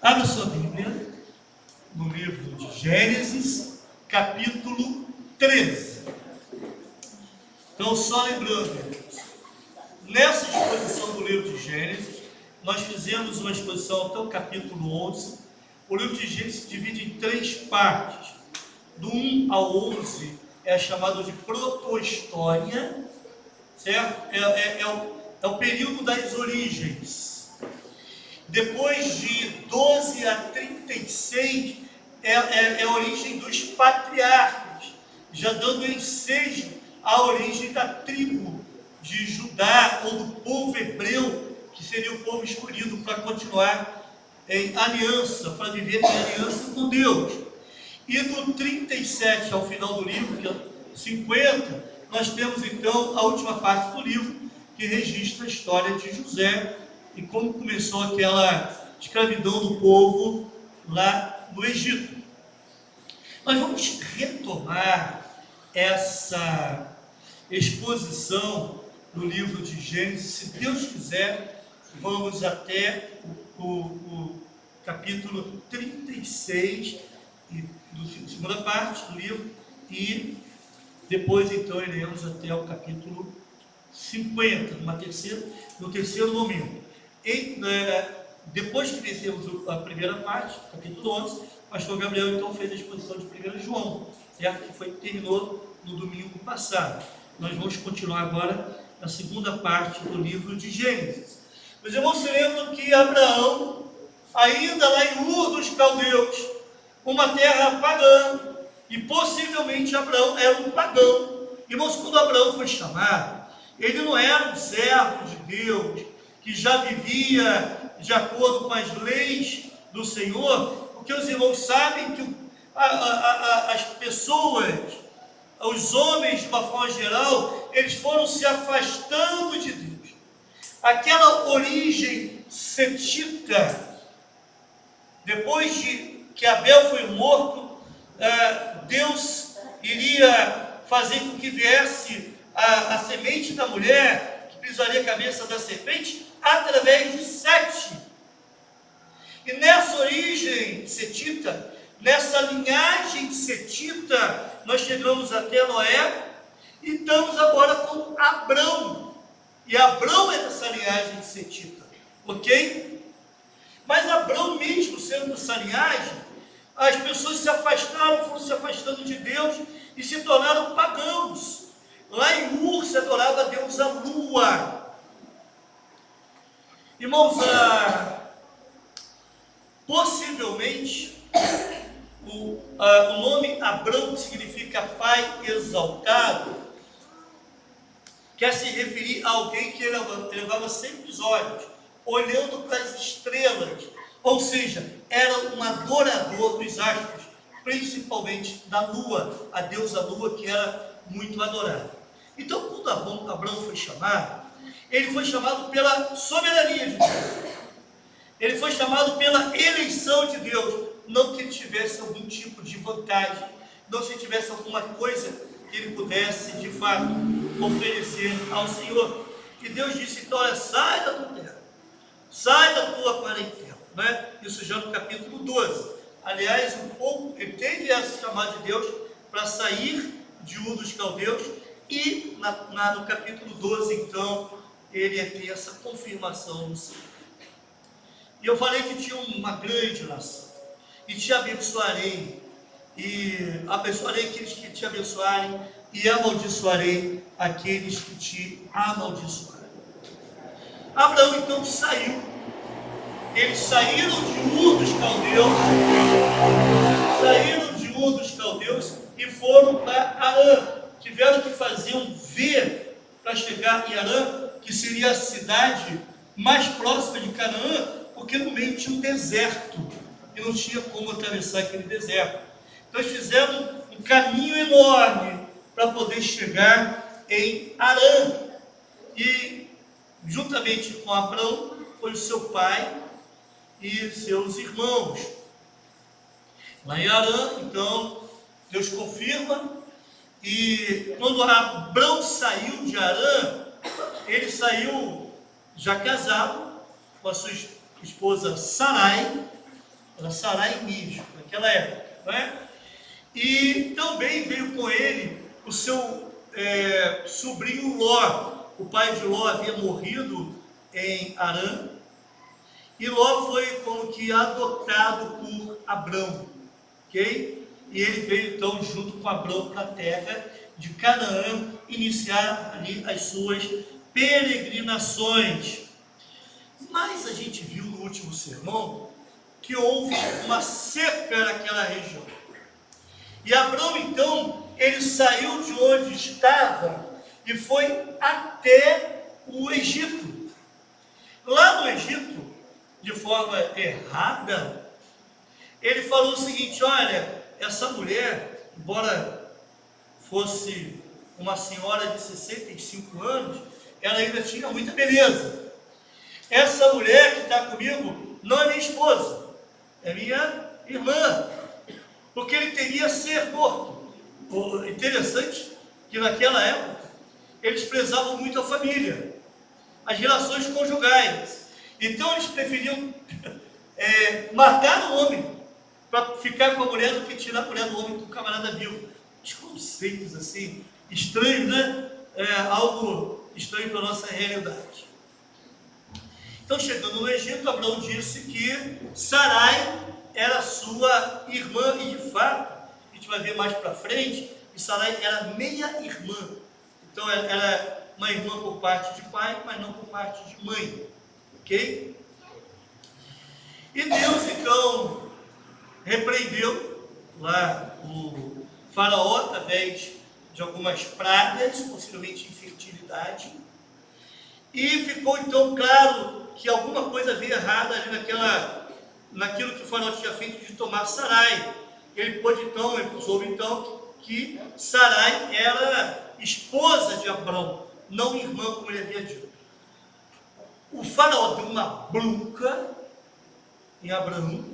Abra sua Bíblia no livro de Gênesis, capítulo 13. Então, só lembrando, nessa exposição do livro de Gênesis, nós fizemos uma exposição até o capítulo 11. O livro de Gênesis se divide em três partes. Do 1 ao 11 é chamado de proto-história, certo? É o período das origens. Depois de 12 a 36 é a origem dos patriarcas, já dando ensejo à origem da tribo de Judá, ou do povo hebreu, que seria o povo escolhido para continuar em aliança, para viver em aliança com Deus. E do 37 ao final do livro, que é 50, nós temos então a última parte do livro, que registra a história de José e como começou aquela escravidão do povo lá no Egito. Nós vamos retomar essa exposição no livro de Gênesis, se Deus quiser. Vamos até o capítulo 36, segunda parte do livro, e depois então iremos até o capítulo 50, no terceiro momento. Depois que vencemos a primeira parte, capítulo 11, o pastor Gabriel então fez a exposição de 1 João, certo? Que terminou no domingo passado. Nós vamos continuar agora na segunda parte do livro de Gênesis. Meus irmãos, se lembram que Abraão, ainda lá em Ur dos Caldeus, uma terra pagã, e possivelmente Abraão era um pagão. Irmãos, quando Abraão foi chamado, ele não era um servo de Deus, que já vivia de acordo com as leis do Senhor, porque os irmãos sabem que as pessoas, os homens de uma forma geral, eles foram se afastando de Deus. Aquela origem setita, depois de que Abel foi morto, Deus iria fazer com que viesse a semente da mulher, que pisaria a cabeça da serpente, através de Sete. E nessa origem setita, nessa linhagem setita, nós chegamos até Noé, e estamos agora com Abrão. E Abrão é dessa linhagem setita, ok? Mas Abrão mesmo sendo dessa linhagem, as pessoas se afastaram, foram se afastando de Deus e se tornaram pagãos. Lá em Ur se adorava a deusa Lua. Irmãos, possivelmente o nome Abrão, que significa pai exaltado, quer se referir a alguém que elevava sempre os olhos, olhando para as estrelas, ou seja, era um adorador dos astros, principalmente da lua, a deusa lua, que era muito adorada. Então, quando Abrão foi chamado, ele foi chamado pela soberania de Deus, ele foi chamado pela eleição de Deus, não que ele tivesse algum tipo de vantagem, não se tivesse alguma coisa que ele pudesse, de fato, oferecer ao Senhor. E Deus disse, então, olha, sai da tua terra, sai da tua parentela, né? Isso já no capítulo 12. Aliás, ele teve esse chamado de Deus para sair de Ur dos Caldeus, e no capítulo 12, então, ele ia ter essa confirmação no Senhor. E eu falei que tinha uma grande nação, e te abençoarei, e abençoarei aqueles que te abençoarem, e amaldiçoarei aqueles que te amaldiçoarem. Abraão então saiu, eles saíram de Ur dos Caldeus, e foram para Harã. Tiveram que fazer um V para chegar em Harã, que seria a cidade mais próxima de Canaã, porque no meio tinha um deserto, e não tinha como atravessar aquele deserto. Então eles fizeram um caminho enorme para poder chegar em Harã. E juntamente com Abrão foi o seu pai e seus irmãos. Lá em Harã, então, Deus confirma, e quando Abrão saiu de Harã, ele saiu já casado com a sua esposa Sarai, Era Sarai e Mijo, naquela época, não é? E também veio com ele o seu sobrinho Ló. O pai de Ló havia morrido em Harã, e Ló foi como que adotado por Abrão, ok? E ele veio então junto com Abrão para a terra de Canaã, iniciar ali as suas peregrinações. Mas a gente viu no último sermão que houve uma seca naquela região. E Abrão então, ele saiu de onde estava e foi até o Egito. Lá no Egito, de forma errada, ele falou o seguinte: olha, essa mulher, embora fosse uma senhora de 65 anos, ela ainda tinha muita beleza. Essa mulher que está comigo não é minha esposa, é minha irmã, porque ele teria ser morto. Interessante que naquela época eles prezavam muito a família, as relações conjugais. Então eles preferiam matar o homem para ficar com a mulher do que tirar a mulher do homem com o camarada vivo. Os conceitos assim, estranhos, né? Algo estranho para a nossa realidade. Então, chegando no Egito, Abrão disse que Sarai era sua irmã, e de fato, a gente vai ver mais para frente, que Sarai era meia-irmã. Então, ela era uma irmã por parte de pai, mas não por parte de mãe. Ok? E Deus, então, repreendeu lá o faraó através de algumas pragas, possivelmente infertilidade, e ficou então claro que alguma coisa havia errada ali naquilo que o faraó tinha feito de tomar Sarai. Ele soube então que Sarai era esposa de Abrão, não irmã, como ele havia dito. O faraó deu uma bronca em Abraão,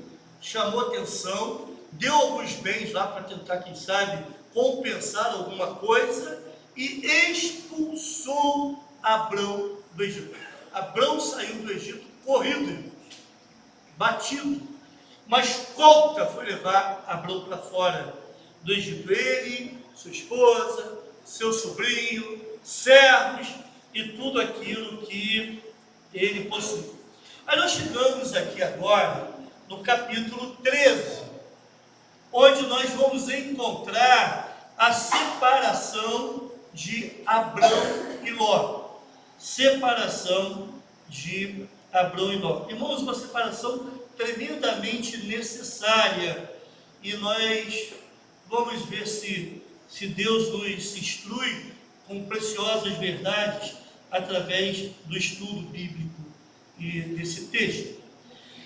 chamou atenção, deu alguns bens lá para tentar, quem sabe, compensar alguma coisa, e expulsou Abrão do Egito. Abrão saiu do Egito corrido, batido, uma escolta foi levar Abrão para fora do Egito. Ele, sua esposa, seu sobrinho, servos e tudo aquilo que ele possuía. Aí nós chegamos aqui agora no capítulo 13, onde nós vamos encontrar a separação de Abrão e Ló. Separação de Abrão e Ló. Irmãos, uma separação tremendamente necessária, e nós vamos ver se Deus nos instrui com preciosas verdades através do estudo bíblico e desse texto.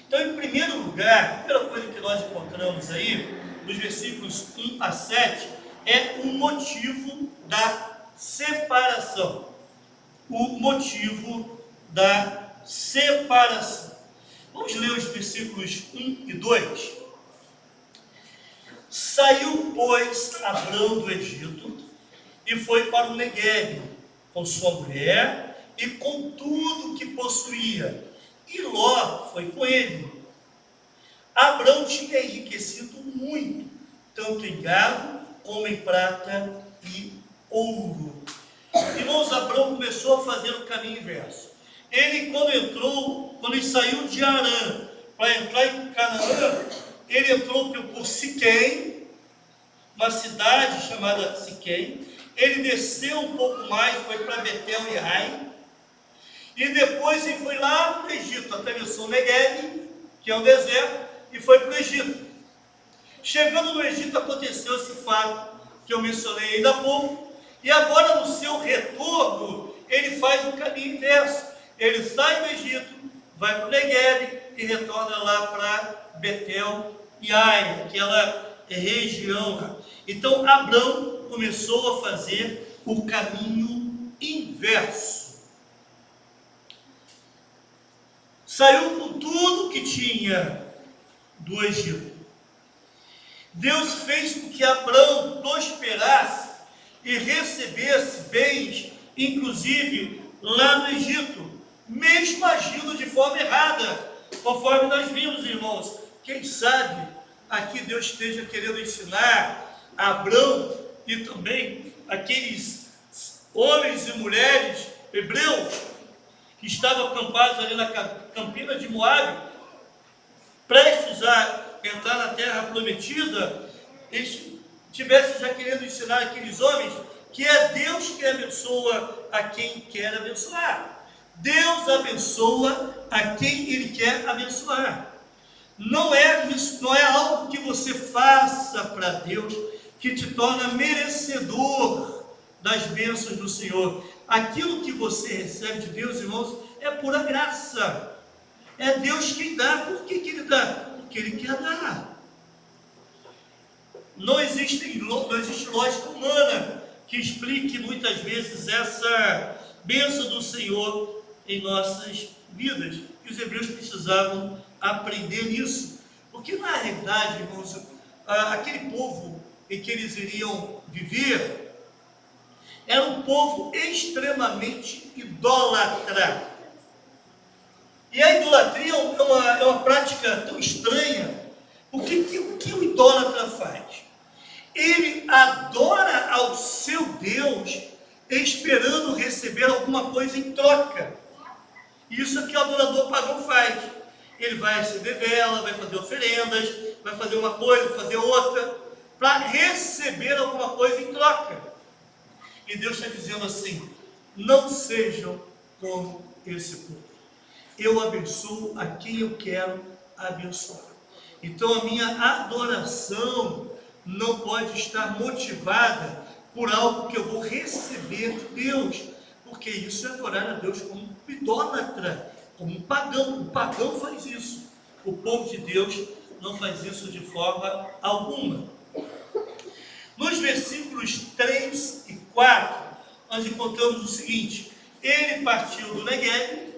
Então, em primeiro lugar, a primeira coisa que nós encontramos aí, nos versículos 1 a 7, é o motivo da separação. O motivo da separação. Vamos ler os versículos 1 e 2. Saiu, pois, Abrão do Egito e foi para o Neguebe com sua mulher e com tudo que possuía, e Ló foi com ele. Abrão tinha enriquecido muito, tanto em gado como em prata e ouro. Irmãos, Abrão começou a fazer o caminho inverso. Ele, quando ele saiu de Harã para entrar em Canaã, ele entrou por Siquém, uma cidade chamada Siquém. Ele desceu um pouco mais, foi para Betel e Ai, e depois ele foi lá para o Egito, atravessou o Neguebe, que é um deserto, e foi para o Egito. Chegando no Egito, aconteceu esse fato que eu mencionei ainda há pouco, e agora no seu retorno, ele faz o caminho inverso. Ele sai do Egito, vai para o Neguebe e retorna lá para Betel e Ai, aquela região. Então Abrão começou a fazer o caminho inverso. Saiu com tudo que tinha do Egito. Deus fez com que Abrão prosperasse e recebesse bens, inclusive lá no Egito, mesmo agindo de forma errada, conforme nós vimos, irmãos, Quem sabe aqui Deus esteja querendo ensinar a Abrão e também aqueles homens e mulheres hebreus que estavam acampados ali na campina de Moabe, prestes a entrar na terra prometida, eles estivessem já querendo ensinar aqueles homens que é Deus que abençoa a quem quer abençoar. Deus abençoa a quem Ele quer abençoar. Não é algo que você faça para Deus que te torna merecedor das bênçãos do Senhor. Aquilo que você recebe de Deus, irmãos, é pura graça. É Deus quem dá. Por que Ele dá? Porque Ele quer dar. Não existe lógica humana que explique muitas vezes essa bênção do Senhor em nossas vidas. E os hebreus precisavam aprender nisso. Porque na realidade, irmãos, aquele povo em que eles iriam viver era um povo extremamente idólatra. E a idolatria é uma prática tão estranha, porque o que o idólatra faz? Ele adora ao seu Deus esperando receber alguma coisa em troca. Isso é que o adorador pagão faz. Ele vai acender vela, vai fazer oferendas, vai fazer uma coisa, vai fazer outra, para receber alguma coisa em troca. E Deus está dizendo assim: não sejam como esse povo. Eu abençoo a quem eu quero abençoar. Então a minha adoração não pode estar motivada por algo que eu vou receber de Deus, porque isso é adorar a Deus como um idólatra, como um pagão. O pagão faz isso. O povo de Deus não faz isso de forma alguma. Nos versículos 3 e 4, nós encontramos o seguinte: ele partiu do Negueb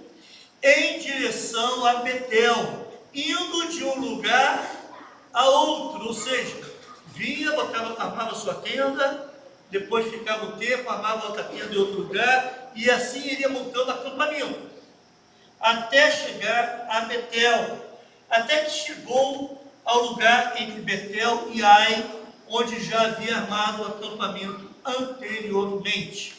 em direção a Betel, indo de um lugar a outro, ou seja, vinha, armava sua tenda, depois ficava um tempo, armava outra tenda em outro lugar, e assim iria montando acampamento, até chegar a Betel, até que chegou ao lugar entre Betel e Ai, onde já havia armado o acampamento anteriormente,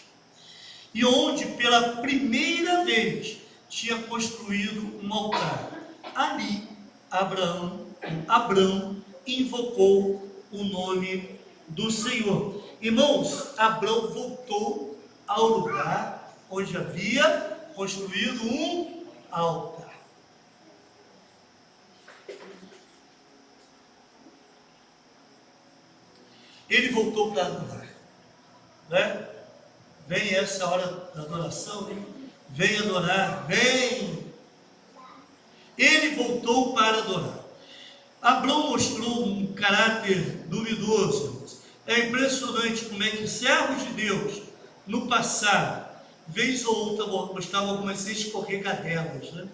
e onde pela primeira vez tinha construído um altar. Ali Abrão invocou o nome do Senhor. Irmãos, Abrão voltou ao lugar onde havia construído um altar. Ele voltou para adorar, né? Vem essa hora da adoração, né? Vem adorar, vem. Ele voltou para adorar. Abrão mostrou um caráter duvidoso. É impressionante como é que servos de Deus, no passado, vez ou outra mostravam algumas escorregadelas, né?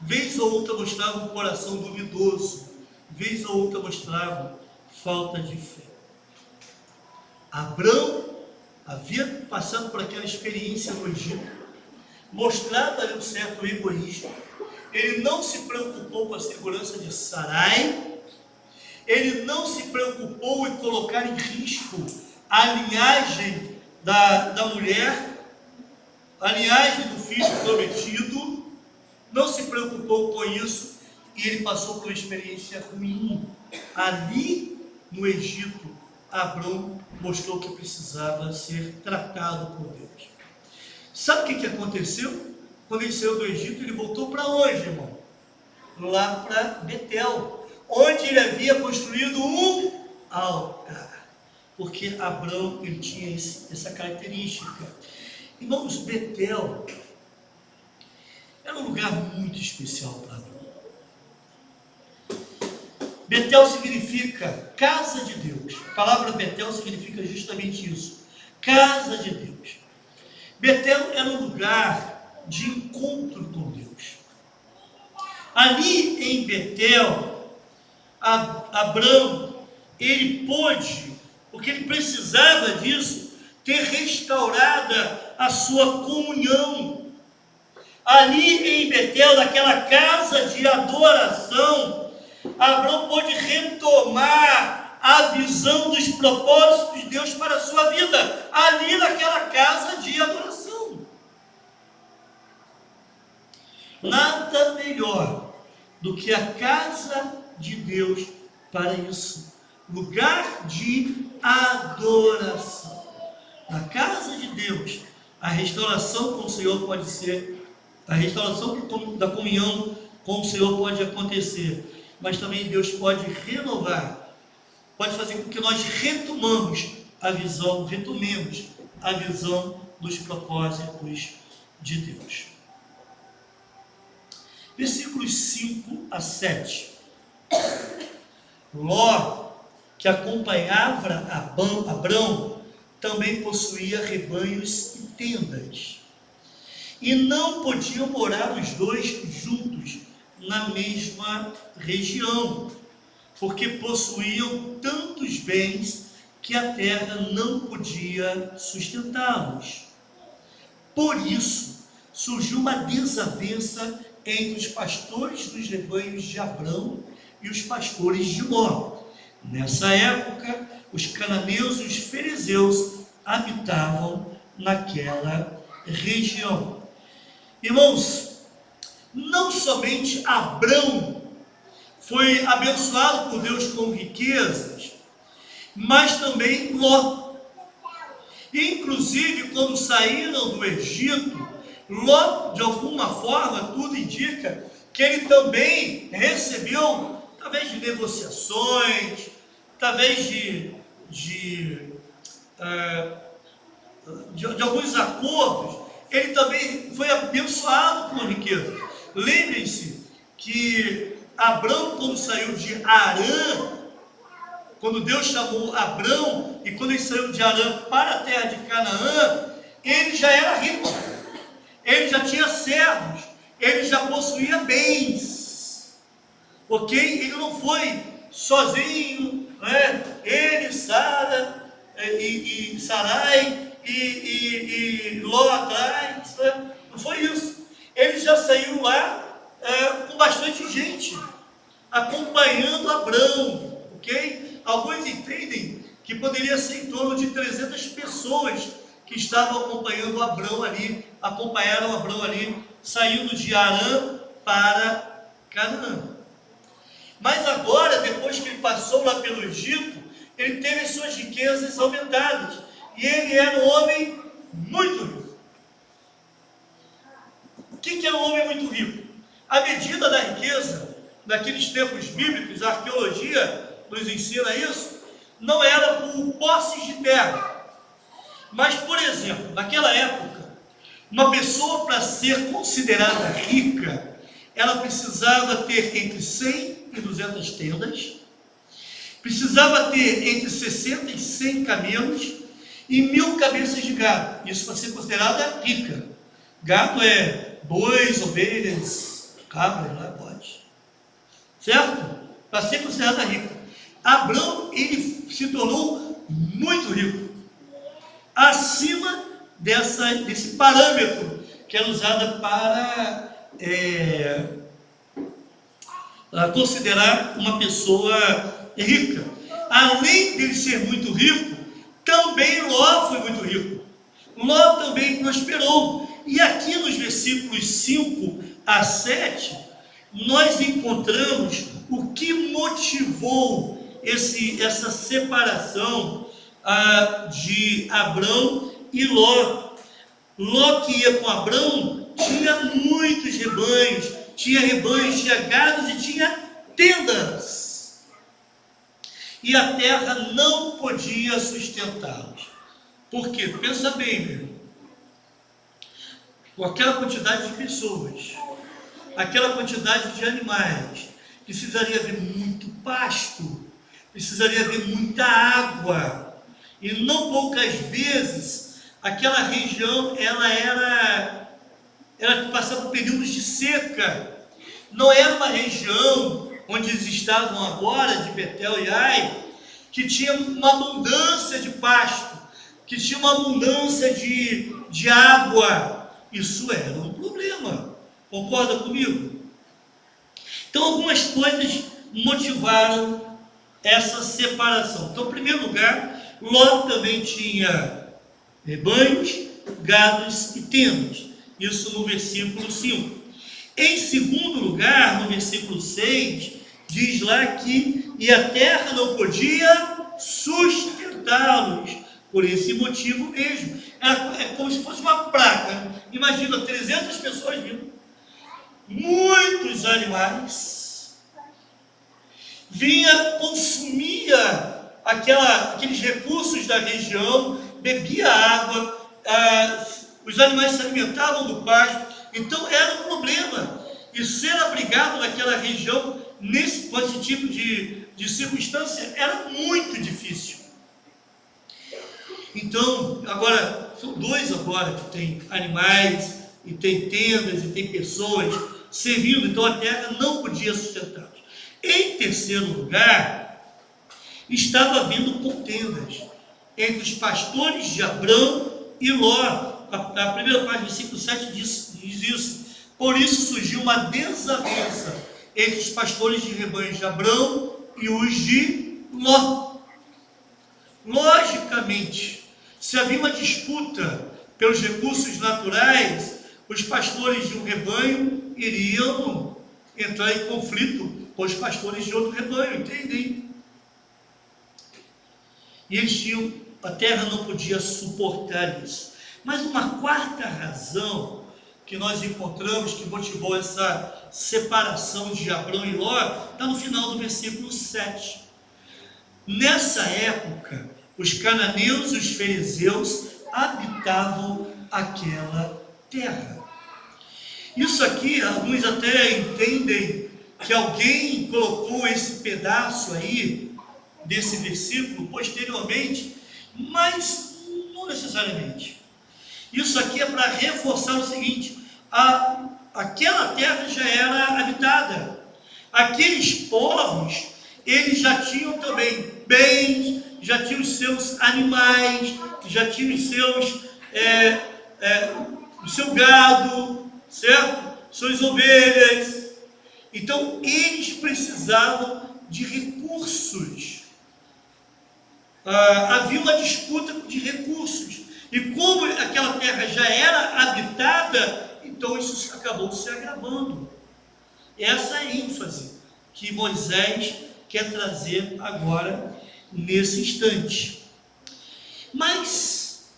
Vez ou outra mostravam um coração duvidoso, vez ou outra mostravam falta de fé. Abrão havia passado por aquela experiência no Egito, mostrado ali um certo egoísmo. Ele não se preocupou com a segurança de Sarai, ele não se preocupou em colocar em risco a linhagem da mulher, a linhagem do filho prometido, não se preocupou com isso, e ele passou por uma experiência ruim. Ali no Egito, Abrão mostrou que precisava ser tratado por Deus. Sabe o que aconteceu? Quando ele saiu do Egito, ele voltou para onde, irmão? Lá para Betel, onde ele havia construído um altar. Porque Abrão, ele tinha essa característica. Irmãos, Betel era um lugar muito especial para Abrão. Betel significa casa de Deus. A palavra Betel significa justamente isso, casa de Deus. Betel era um lugar de encontro com Deus. Ali em Betel, Abrão, ele pôde, porque ele precisava disso, ter restaurada a sua comunhão Ali em Betel, naquela casa de adoração, Abraão pôde retomar a visão dos propósitos de Deus para a sua vida, ali naquela casa de adoração. Nada melhor do que a casa de Deus para isso, lugar de adoração. Na casa de Deus, a restauração com o Senhor pode ser, a restauração da comunhão com o Senhor pode acontecer, mas também Deus pode renovar, pode fazer com que nós retomemos a visão dos propósitos de Deus. Versículos 5 a 7. Ló, que acompanhava Abrão, também possuía rebanhos e tendas, e não podiam morar os dois juntos na mesma região, porque possuíam tantos bens que a terra não podia sustentá-los. Por isso surgiu uma desavença entre os pastores dos rebanhos de Abrão e os pastores de Ló. Nessa época, os cananeus e os fariseus habitavam naquela região. Irmãos, não somente Abrão foi abençoado por Deus com riquezas, mas também Ló. Inclusive, quando saíram do Egito, Ló, de alguma forma, tudo indica que ele também recebeu, talvez de negociações, talvez de alguns acordos, ele também foi abençoado com a riqueza. Lembrem-se que Abrão, quando saiu de Harã, quando Deus chamou Abrão, e quando ele saiu de Harã para a terra de Canaã, ele já era rico, ele já tinha servos, ele já possuía bens, ok? Ele não foi sozinho, né? Ele, Sara e Sarai e Ló atrás, né? Não foi isso. Ele já saiu lá com bastante gente acompanhando Abrão, ok? Alguns entendem que poderia ser em torno de 300 pessoas que estavam acompanhando Abrão ali, acompanharam Abrão ali, saindo de Harã para Canaã. Mas agora, depois que ele passou lá pelo Egito, ele teve as suas riquezas aumentadas, e ele era um homem muito rico. O que é um homem muito rico? A medida da riqueza, naqueles tempos bíblicos, a arqueologia nos ensina isso, não era por posses de terra. Mas, por exemplo, naquela época, uma pessoa, para ser considerada rica, ela precisava ter entre 100 e 200 tendas, precisava ter entre 60 e 100 camelos e 1000 cabeças de gado. Isso para ser considerada rica. Gado é bois, ovelhas, cabras, não é bode. Certo? Para ser considerada rica. Abrão, ele se tornou muito rico, acima desse parâmetro que era usado para considerar uma pessoa rica. Além dele ser muito rico, também Ló foi muito rico. Ló também prosperou. E aqui nos versículos 5 a 7, nós encontramos o que motivou essa separação de Abrão e Ló. Ló, que ia com Abrão, tinha muitos rebanhos, tinha gados e tinha tendas, e a terra não podia sustentá-los. Por quê? Pensa bem, meu irmão. Com aquela quantidade de pessoas, aquela quantidade de animais, precisaria haver muito pasto, precisaria haver muita água, e não poucas vezes aquela região ela passava por períodos de seca. Não era uma região onde eles estavam agora, de Betel e Ai, que tinha uma abundância de pasto, que tinha uma abundância de água. Isso era um problema. Concorda comigo? Então, algumas coisas motivaram essa separação. Então, em primeiro lugar, Ló também tinha rebanhos, gados e tendas. Isso no versículo 5. Em segundo lugar, no versículo 6, diz lá que e a terra não podia sustentá-los, por esse motivo mesmo. É como se fosse uma praga. Imagina 300 pessoas vindo, muitos animais, vinha, consumia aqueles recursos da região, bebia água, os animais se alimentavam do pasto. Então era um problema, e ser abrigado naquela região, com esse tipo de circunstância, era muito difícil. Então, agora, são dois agora que tem animais, e tem tendas, e tem pessoas servindo, então a terra não podia sustentá-los. Em terceiro lugar, estava havendo contendas entre os pastores de Abrão e Ló. A primeira parte do versículo 7 diz isso. Por isso surgiu uma desavença entre os pastores de rebanhos de Abrão e os de Ló. Logicamente, se havia uma disputa pelos recursos naturais, os pastores de um rebanho iriam entrar em conflito com os pastores de outro rebanho, entendem? E eles tinham, a terra não podia suportar isso. Mas uma quarta razão que nós encontramos que motivou essa separação de Abrão e Ló está no final do versículo 7. Nessa época, os cananeus e os fariseus habitavam aquela terra. Isso aqui, alguns até entendem que alguém colocou esse pedaço aí, desse versículo, posteriormente, mas não necessariamente. Isso aqui é para reforçar o seguinte: aquela terra já era habitada. Aqueles povos, eles já tinham também bens, já tinham os seus animais, já tinham os seus, o seu gado, certo? Suas ovelhas. Então, eles precisavam de recursos. Havia uma disputa de recursos. E como aquela terra já era habitada, então isso acabou se agravando. Essa é a ênfase que Moisés quer trazer agora, nesse instante. Mas,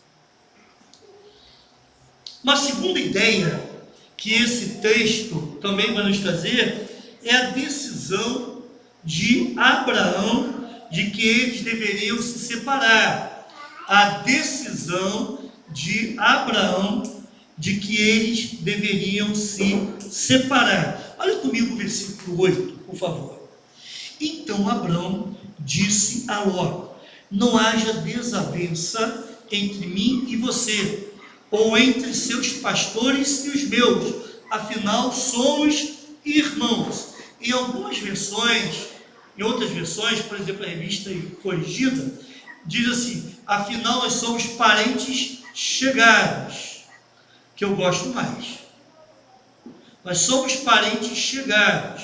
uma segunda ideia que esse texto também vai nos trazer é a decisão de Abraão de que eles deveriam se separar. A decisão de Abraão de que eles deveriam se separar. Olha comigo o versículo 8, por favor. Então Abrão disse a Ló: não haja desavença entre mim e você, ou entre seus pastores e os meus, afinal somos irmãos. Em algumas versões, em outras versões, por exemplo, a Revista Corrigida, diz assim: afinal nós somos parentes chegados, que eu gosto mais. Nós somos parentes chegados.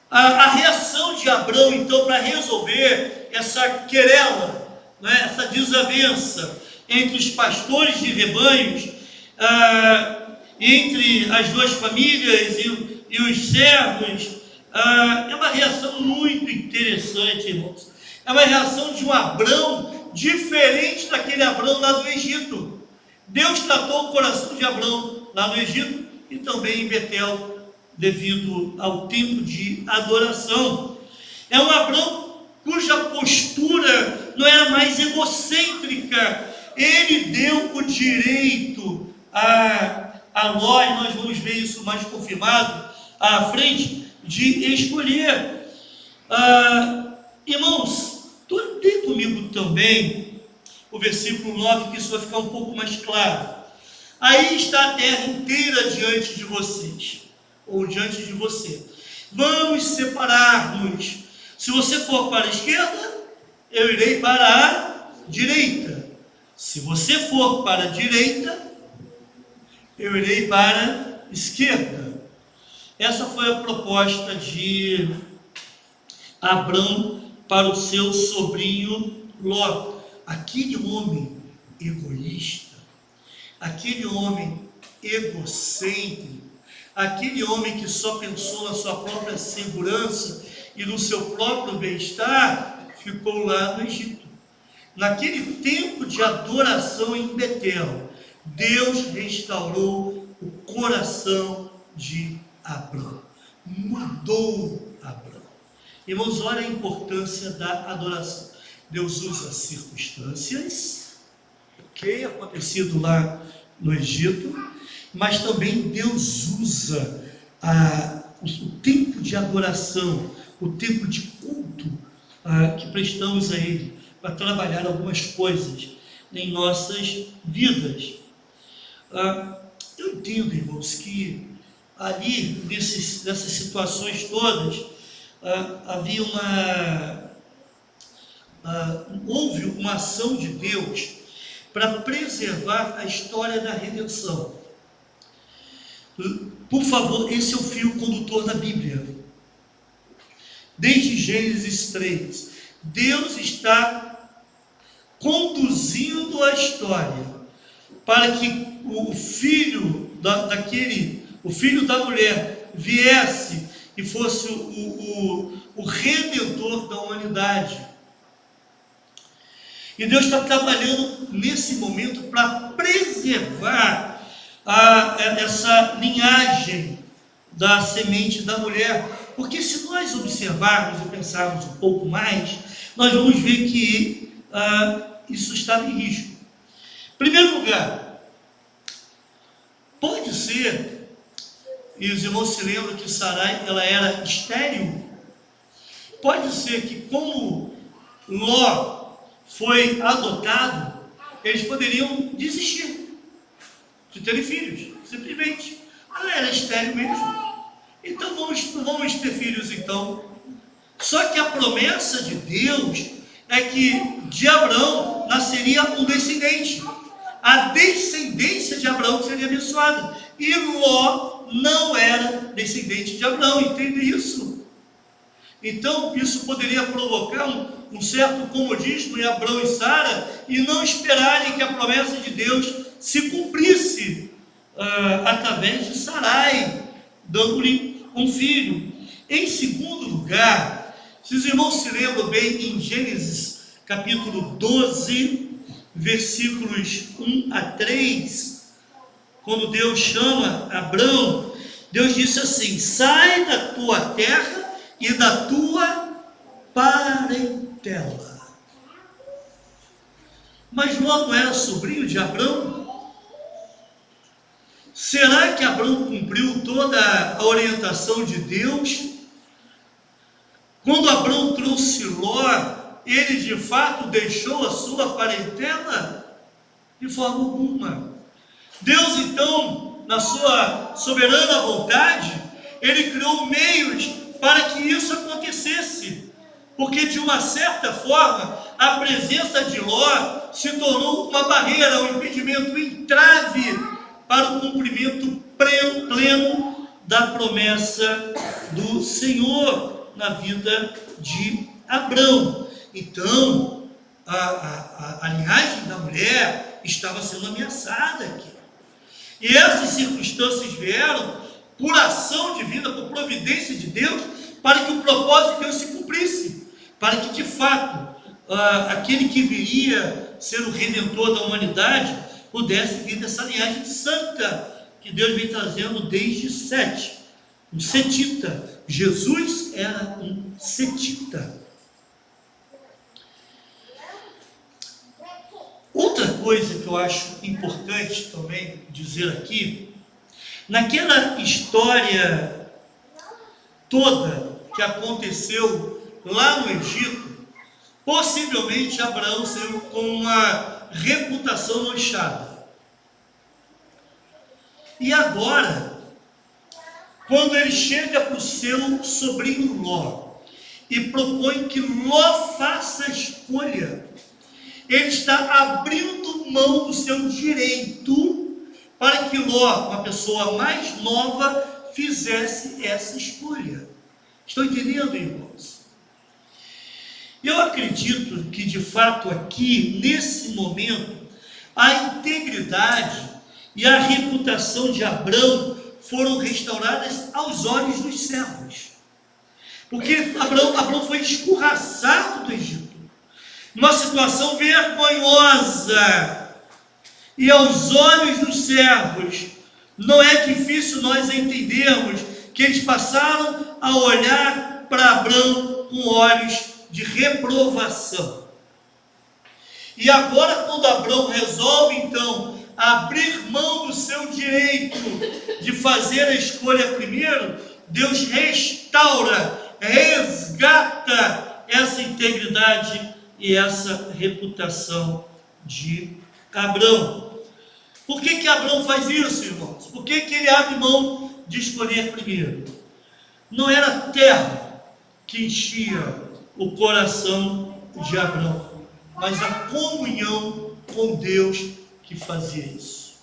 A reação de Abrão, então, para resolver essa querela, né, essa desavença entre os pastores de rebanhos, entre as duas famílias e os servos, é uma reação muito interessante, irmãos. É uma reação de um Abrão diferente daquele Abrão lá do Egito. Deus tratou o coração de Abrão lá no Egito e também em Betel, devido ao tempo de adoração. É um Abrão cuja postura não era mais egocêntrica. Ele deu o direito a Ló, e nós vamos ver isso mais confirmado à frente, de escolher. Irmãos, tem comigo também o versículo 9, que isso vai ficar um pouco mais claro. Aí está a terra inteira diante de vocês, ou diante de você. Vamos separar-nos. Se você for para a esquerda, eu irei para a direita. Se você for para a direita, eu irei para a esquerda. Essa foi a proposta de Abrão para o seu sobrinho Ló. Aquele homem egoísta, aquele homem egocêntrico, aquele homem que só pensou na sua própria segurança e no seu próprio bem-estar, ficou lá no Egito. Naquele tempo de adoração em Betel, Deus restaurou o coração de Abrão, mudou Abrão. Irmãos, olha a importância da adoração. Deus usa circunstâncias, ok, acontecido lá no Egito, mas também Deus usa o tempo de adoração, o tempo de culto que prestamos a Ele, para trabalhar algumas coisas em nossas vidas. Eu entendo, irmãos, que ali, nessas situações todas, havia houve uma ação de Deus para preservar a história da redenção. Por favor, esse é o fio condutor da Bíblia. Desde Gênesis 3, Deus está conduzindo a história para que o filho o filho da mulher viesse e fosse o redentor da humanidade. E Deus está trabalhando nesse momento para preservar essa linhagem da semente da mulher. Porque se nós observarmos e pensarmos um pouco mais, nós vamos ver que isso estava em risco. Em primeiro lugar, pode ser, e os irmãos se lembram que Sarai, ela era estéril, pode ser que como Ló foi adotado, eles poderiam desistir de terem filhos, simplesmente. Ela era estéril mesmo, então vamos ter filhos então. Só que a promessa de Deus é que de Abraão nasceria um descendente, a descendência de Abraão seria abençoada, e Ló não era descendente de Abraão, entende isso? Então isso poderia provocar um certo comodismo em Abraão e Sara, e não esperarem que a promessa de Deus se cumprisse através de Sarai, dando-lhe um filho. Em segundo lugar, se os irmãos se lembram bem, em Gênesis capítulo 12, versículos 1 a 3, quando Deus chama Abrão, Deus disse assim: sai da tua terra e da tua parentela. Mas Ló não era sobrinho de Abrão? Será que Abrão cumpriu toda a orientação de Deus? Quando Abrão trouxe Ló, ele de fato deixou a sua parentela? De forma alguma. Deus então, na sua soberana vontade, ele criou meios para que isso acontecesse, porque de uma certa forma a presença de Ló se tornou uma barreira, um impedimento, um entrave para o cumprimento pleno da promessa do Senhor na vida de Abrão. Então a linhagem da mulher estava sendo ameaçada aqui, e essas circunstâncias vieram por ação divina, por providência de Deus, para que o propósito de Deus se cumprisse, para que de fato aquele que viria ser o redentor da humanidade pudesse vir dessa linhagem santa que Deus vem trazendo desde Sete, um setita. Jesus era um setita. Outra coisa que eu acho importante também dizer aqui, naquela história toda que aconteceu lá no Egito, possivelmente Abraão saiu com uma reputação manchada. E agora, quando ele chega para o seu sobrinho Ló e propõe que Ló faça a escolha, ele está abrindo mão do seu direito para que Ló, uma pessoa mais nova, fizesse essa escolha. Estão entendendo, irmãos? Eu acredito que, de fato, aqui, nesse momento, a integridade e a reputação de Abrão foram restauradas aos olhos dos servos. Porque Abrão foi escorraçado do Egito, numa situação vergonhosa, e aos olhos dos servos, não é difícil nós entendermos que eles passaram a olhar para Abrão com olhos de reprovação. E agora, quando Abrão resolve então abrir mão do seu direito de fazer a escolha primeiro, Deus restaura, resgata essa integridade e essa reputação de Abrão. Por que Abrão faz isso, irmãos? Por que ele abre mão de escolher primeiro? Não era a terra que enchia o coração de Abrão, mas a comunhão com Deus que fazia isso.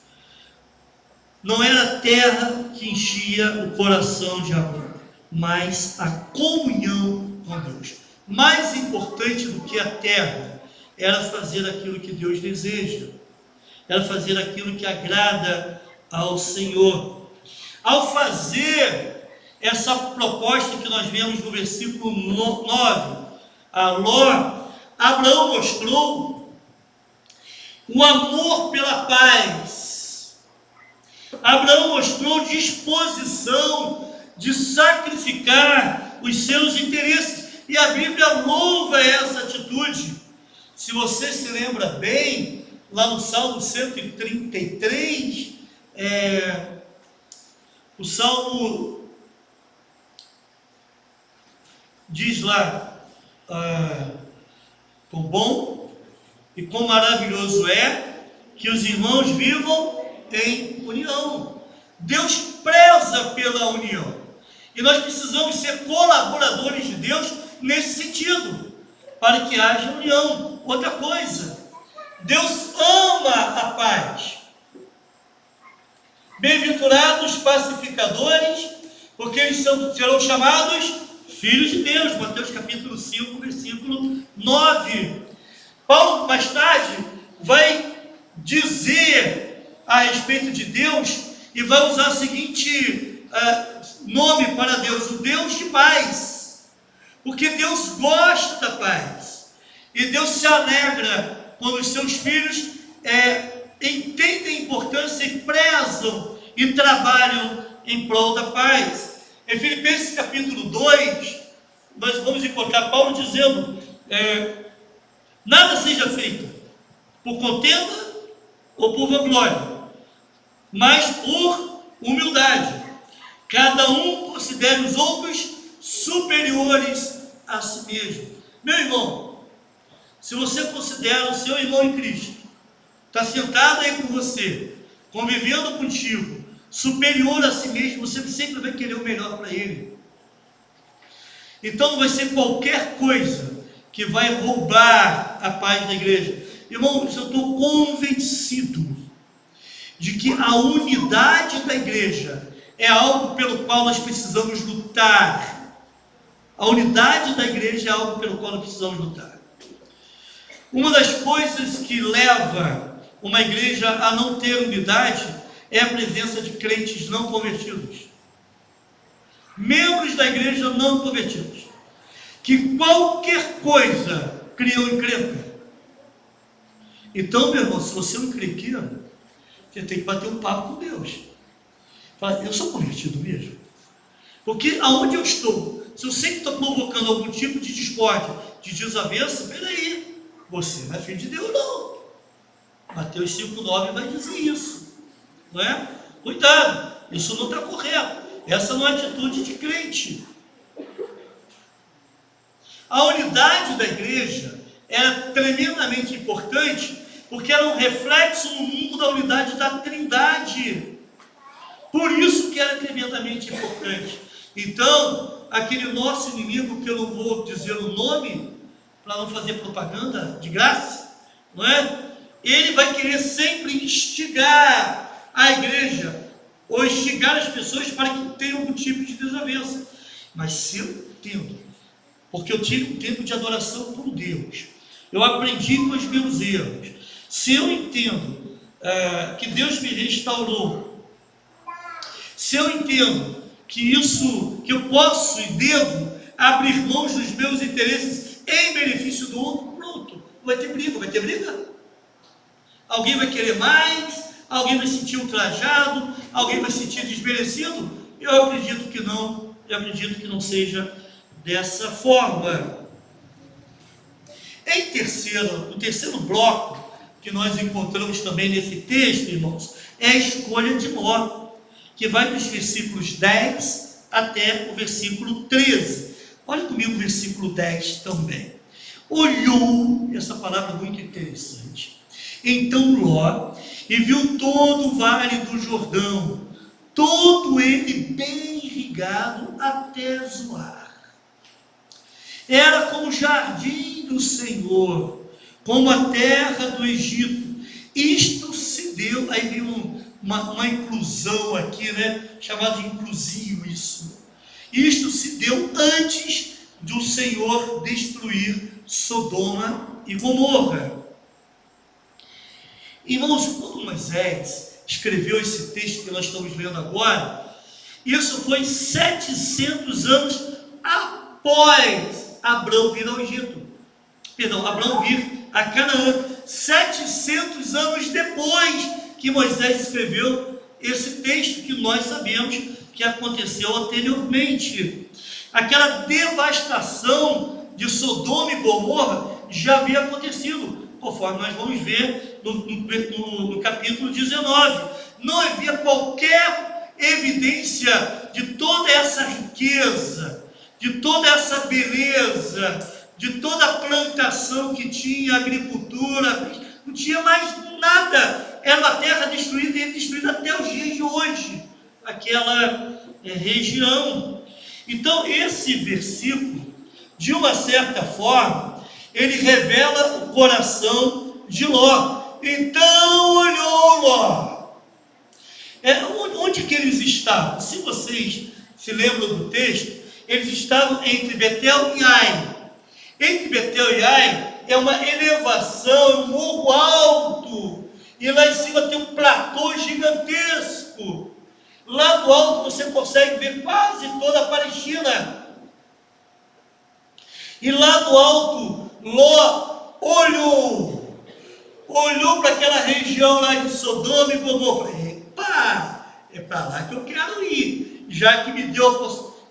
Não era a terra que enchia o coração de Abrão, mas a comunhão com Deus. Mais importante do que a terra era fazer aquilo que Deus deseja, era fazer aquilo que agrada ao Senhor. Ao fazer essa proposta que nós vemos no versículo 9, a Ló, Abraão mostrou o amor pela paz. Abraão mostrou disposição de sacrificar os seus interesses, e a Bíblia louva essa atitude. Se você se lembra bem, lá no Salmo 133, o Salmo diz lá, quão bom e quão maravilhoso é que os irmãos vivam em união. Deus preza pela união, e nós precisamos ser colaboradores de Deus nesse sentido, para que haja união. Outra coisa, Deus ama a paz. Bem-aventurados pacificadores, porque eles serão chamados filhos de Deus. Mateus capítulo 5, versículo 9. Paulo, mais tarde, vai dizer a respeito de Deus e vai usar o seguinte nome para Deus: o Deus de paz. Porque Deus gosta da paz, e Deus se alegra quando os seus filhos entendem a importância e prezam e trabalham em prol da paz. Em Filipenses capítulo 2, nós vamos encontrar Paulo dizendo: nada seja feito por contenda ou por vanglória, mas por humildade. Cada um considere os outros superiores a si mesmo. Meu irmão, se você considera o seu irmão em Cristo, está sentado aí com você, convivendo contigo, superior a si mesmo, você sempre vai querer o melhor para ele. Então não vai ser qualquer coisa que vai roubar a paz da igreja. Irmão, eu estou convencido de que a unidade da igreja é algo pelo qual nós precisamos lutar. A unidade da igreja é algo pelo qual nós precisamos lutar. Uma das coisas que leva uma igreja a não ter unidade é a presença de crentes não convertidos, membros da igreja não convertidos, que qualquer coisa criam encrenca. Então, meu irmão, se você não crê aqui, você tem que bater um papo com Deus. Fala: eu sou convertido mesmo? Porque aonde eu estou, se eu sempre estou provocando algum tipo de discórdia, de desavença, peraí, você não é filho de Deus, não. Mateus 5,9 vai dizer isso, não é? Cuidado, isso não está correto. Essa não é atitude de crente. A unidade da igreja era tremendamente importante, porque era um reflexo no mundo da unidade da Trindade. Por isso que era tremendamente importante. Então, aquele nosso inimigo, que eu não vou dizer o nome, para não fazer propaganda de graça, não é? Ele vai querer sempre instigar a igreja ou instigar as pessoas para que tenham algum tipo de desavença. Mas se eu entendo, porque eu tive um tempo de adoração com Deus, eu aprendi com os meus erros, se eu entendo que Deus me restaurou, se eu entendo que eu posso e devo abrir mãos dos meus interesses em benefício do outro, pronto, não vai ter briga, vai ter briga? Alguém vai querer mais, alguém vai se sentir ultrajado, alguém vai se sentir desmerecido? Eu acredito que não seja dessa forma. No terceiro bloco, que nós encontramos também nesse texto, irmãos, é a escolha de Ló, que vai dos versículos 10 até o versículo 13. Olha comigo o versículo 10 também. Olhou, essa palavra é muito interessante, então Ló, e viu todo o vale do Jordão, todo ele bem irrigado até Zoar. Era como o jardim do Senhor, como a terra do Egito. Isto se deu, aí vem uma inclusão aqui, né? Chamado de inclusivo isso. Isto se deu antes do Senhor destruir Sodoma e Gomorra. Irmãos, quando Moisés escreveu esse texto que nós estamos lendo agora, isso foi 700 anos após Abrão vir ao Egito. Abrão vir a Canaã. 700 anos depois que Moisés escreveu esse texto que nós sabemos que aconteceu anteriormente. Aquela devastação de Sodoma e Gomorra já havia acontecido, conforme nós vamos ver no capítulo 19. Não havia qualquer evidência de toda essa riqueza, de toda essa beleza, de toda a plantação que tinha, agricultura, não tinha mais nada. Era uma terra destruída e destruída até os dias de hoje, aquela região. Então esse versículo, de uma certa forma, ele revela o coração de Ló. Então olhou Ló. Onde que eles estavam? Se vocês se lembram do texto, eles estavam entre Betel e Ai. Entre Betel e Ai é uma elevação, um morro alto, e lá em cima tem um platô gigantesco. Lá do alto você consegue ver quase toda a Palestina. E lá do alto, Ló olhou para aquela região lá de Sodoma e Gomorra. Epa, é para lá que eu quero ir, já que me deu a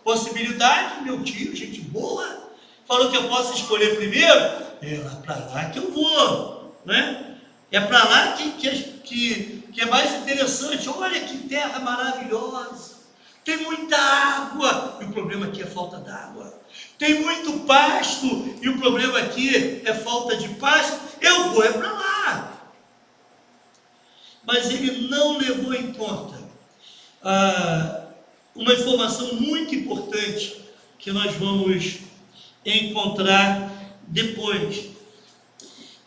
possibilidade, meu tio, gente boa, falou que eu posso escolher primeiro, é lá para lá que eu vou, né? É para lá que é mais interessante. Olha que terra maravilhosa, tem muita água, e o problema aqui é falta d'água. Tem muito pasto, e o problema aqui é falta de pasto. Eu vou para lá. Mas ele não levou em conta uma informação muito importante que nós vamos encontrar depois.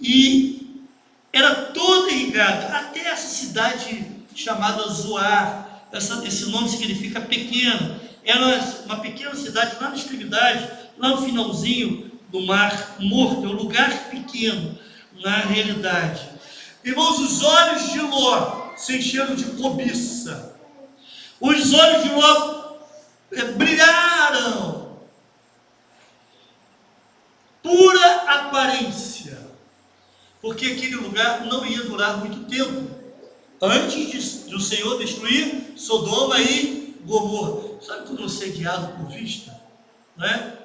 E era toda irrigada, até essa cidade chamada Zoar. Esse nome significa pequeno. Era uma pequena cidade lá na extremidade, lá no finalzinho do Mar Morto. É um lugar pequeno na realidade. Irmãos, os olhos de Ló se encheram de cobiça. Os olhos de Ló brilharam. Pura aparência. Porque aquele lugar não ia durar muito tempo, antes do Senhor destruir Sodoma e Gomorra. Sabe quando você é guiado por vista? Né?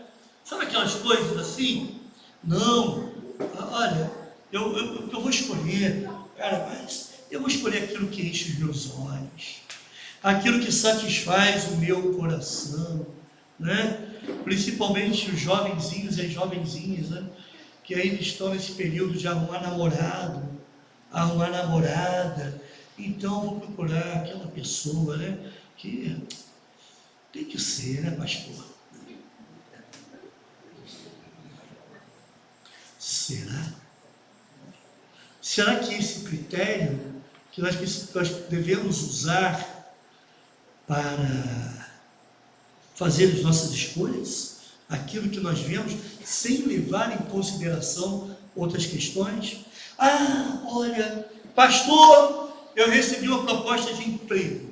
Sabe aquelas coisas assim? Não, olha, eu vou escolher, cara, mas eu vou escolher aquilo que enche os meus olhos, aquilo que satisfaz o meu coração, né? Principalmente os jovenzinhos e as jovenzinhas, né? Que ainda estão nesse período de arrumar namorado, arrumar namorada. Então vou procurar aquela pessoa, né? Que tem que ser, né, pastor? Será? Será que esse critério que nós devemos usar para fazer as nossas escolhas, aquilo que nós vemos, sem levar em consideração outras questões. Ah, olha, pastor, eu recebi uma proposta de emprego,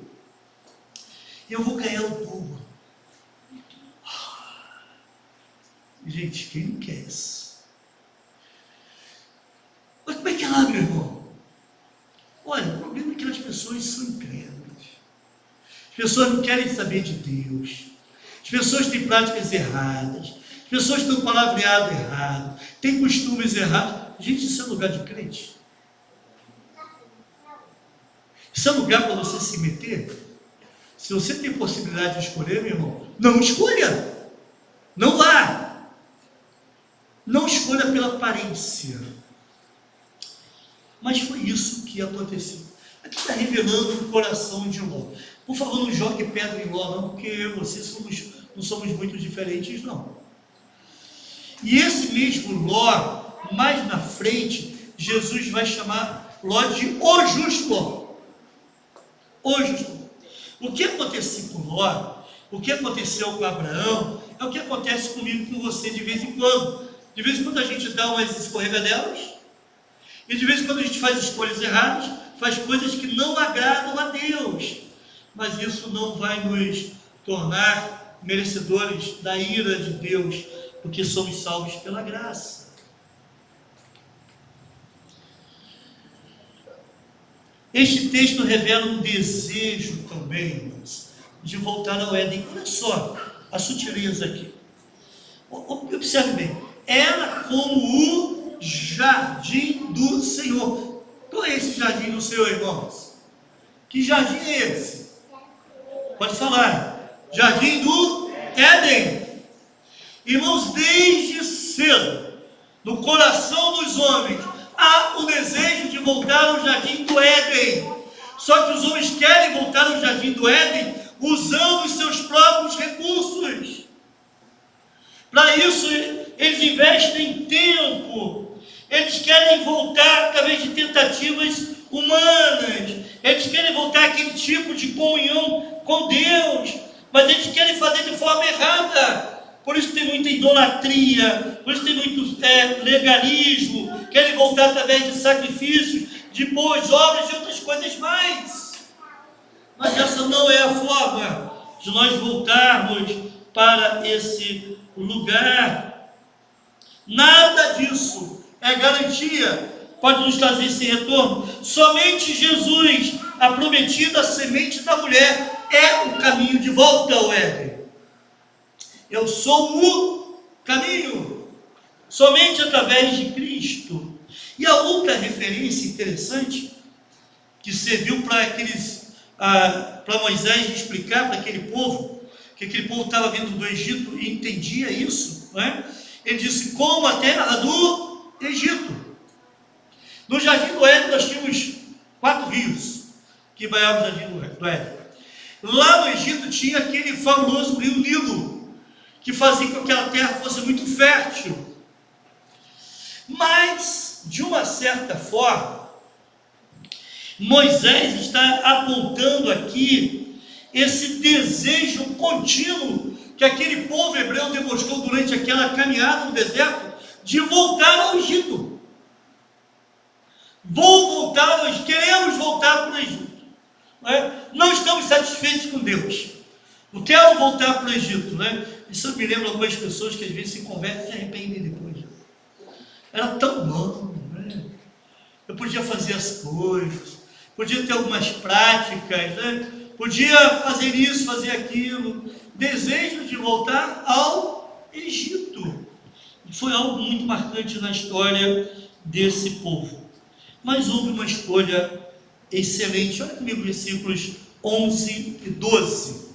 eu vou ganhar o dobro. Gente, quem não quer isso? Mas como é que é lá, meu irmão? Olha, o problema é que as pessoas são incrédulas. As pessoas não querem saber de Deus. As pessoas têm práticas erradas. As pessoas têm um palavreado errado. Têm costumes errados. Gente, isso é lugar de crente. Isso é lugar para você se meter. Se você tem possibilidade de escolher, meu irmão, não escolha. Não vá. Não escolha pela aparência. Mas foi isso que aconteceu. Aqui está revelando o coração de Ló. Por favor, não jogue pedra em Ló, não, porque eu e você não somos muito diferentes, não. E esse mesmo Ló, mais na frente, Jesus vai chamar Ló de o justo Ló. O justo Ló. O que aconteceu com Ló, o que aconteceu com Abraão, é o que acontece comigo e com você de vez em quando. De vez em quando a gente dá umas escorregadelas, e de vez em quando a gente faz escolhas erradas, faz coisas que não agradam a Deus. Mas isso não vai nos tornar merecedores da ira de Deus, porque somos salvos pela graça. Este texto revela um desejo também, irmãos, de voltar ao Éden. Olha só a sutileza aqui. Observe bem. Era como o jardim do Senhor. Qual é esse jardim do Senhor, irmãos? Que jardim é esse? Pode falar. Jardim do Éden. Irmãos, desde cedo, no coração dos homens, há o desejo de voltar ao jardim do Éden. Só que os homens querem voltar ao jardim do Éden usando os seus próprios recursos. Para isso, eles investem tempo. Eles querem voltar através de tentativas humanas. Eles querem voltar àquele tipo de comunhão com Deus. Mas eles querem fazer de forma errada. Por isso tem muita idolatria. Por isso tem muito legalismo. Querem voltar através de sacrifícios, de boas obras e outras coisas mais. Mas essa não é a forma de nós voltarmos para esse lugar. Nada disso é garantia, pode nos trazer esse retorno. Somente Jesus, a prometida semente da mulher, é o caminho de volta ao Éden. Eu sou o caminho, somente através de Cristo. E a outra referência interessante, que serviu para Moisés explicar para aquele povo, que aquele povo estava vindo do Egito e entendia isso, não é? Ele disse, como a terra do Egito. No jardim do Éden nós tínhamos 4 rios que banhavam o jardim do Éden. Lá no Egito tinha aquele famoso rio Nilo, que fazia com que aquela terra fosse muito fértil. Mas, de uma certa forma, Moisés está apontando aqui esse desejo contínuo que aquele povo hebreu demonstrou durante aquela caminhada no deserto, de voltar ao Egito. Queremos voltar para o Egito. Não estamos satisfeitos com Deus. Não quero voltar para o Egito. Isso me lembra algumas pessoas que às vezes se convertem e se arrependem depois. Era tão bom. Eu podia fazer as coisas, podia ter algumas práticas, podia fazer isso, fazer aquilo. Desejo de voltar ao Egito. Foi algo muito marcante na história desse povo. Mas houve uma escolha excelente. Olha comigo versículos 11 e 12.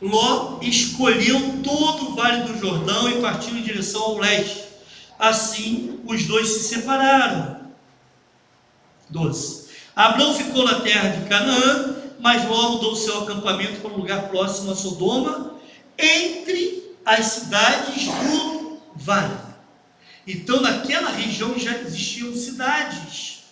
Ló escolheu todo o vale do Jordão e partiu em direção ao leste. Assim, os dois se separaram. 12. Abrão ficou na terra de Canaã, mas Ló mudou seu acampamento para um lugar próximo a Sodoma, entre as cidades do vale. Então, naquela região já existiam cidades.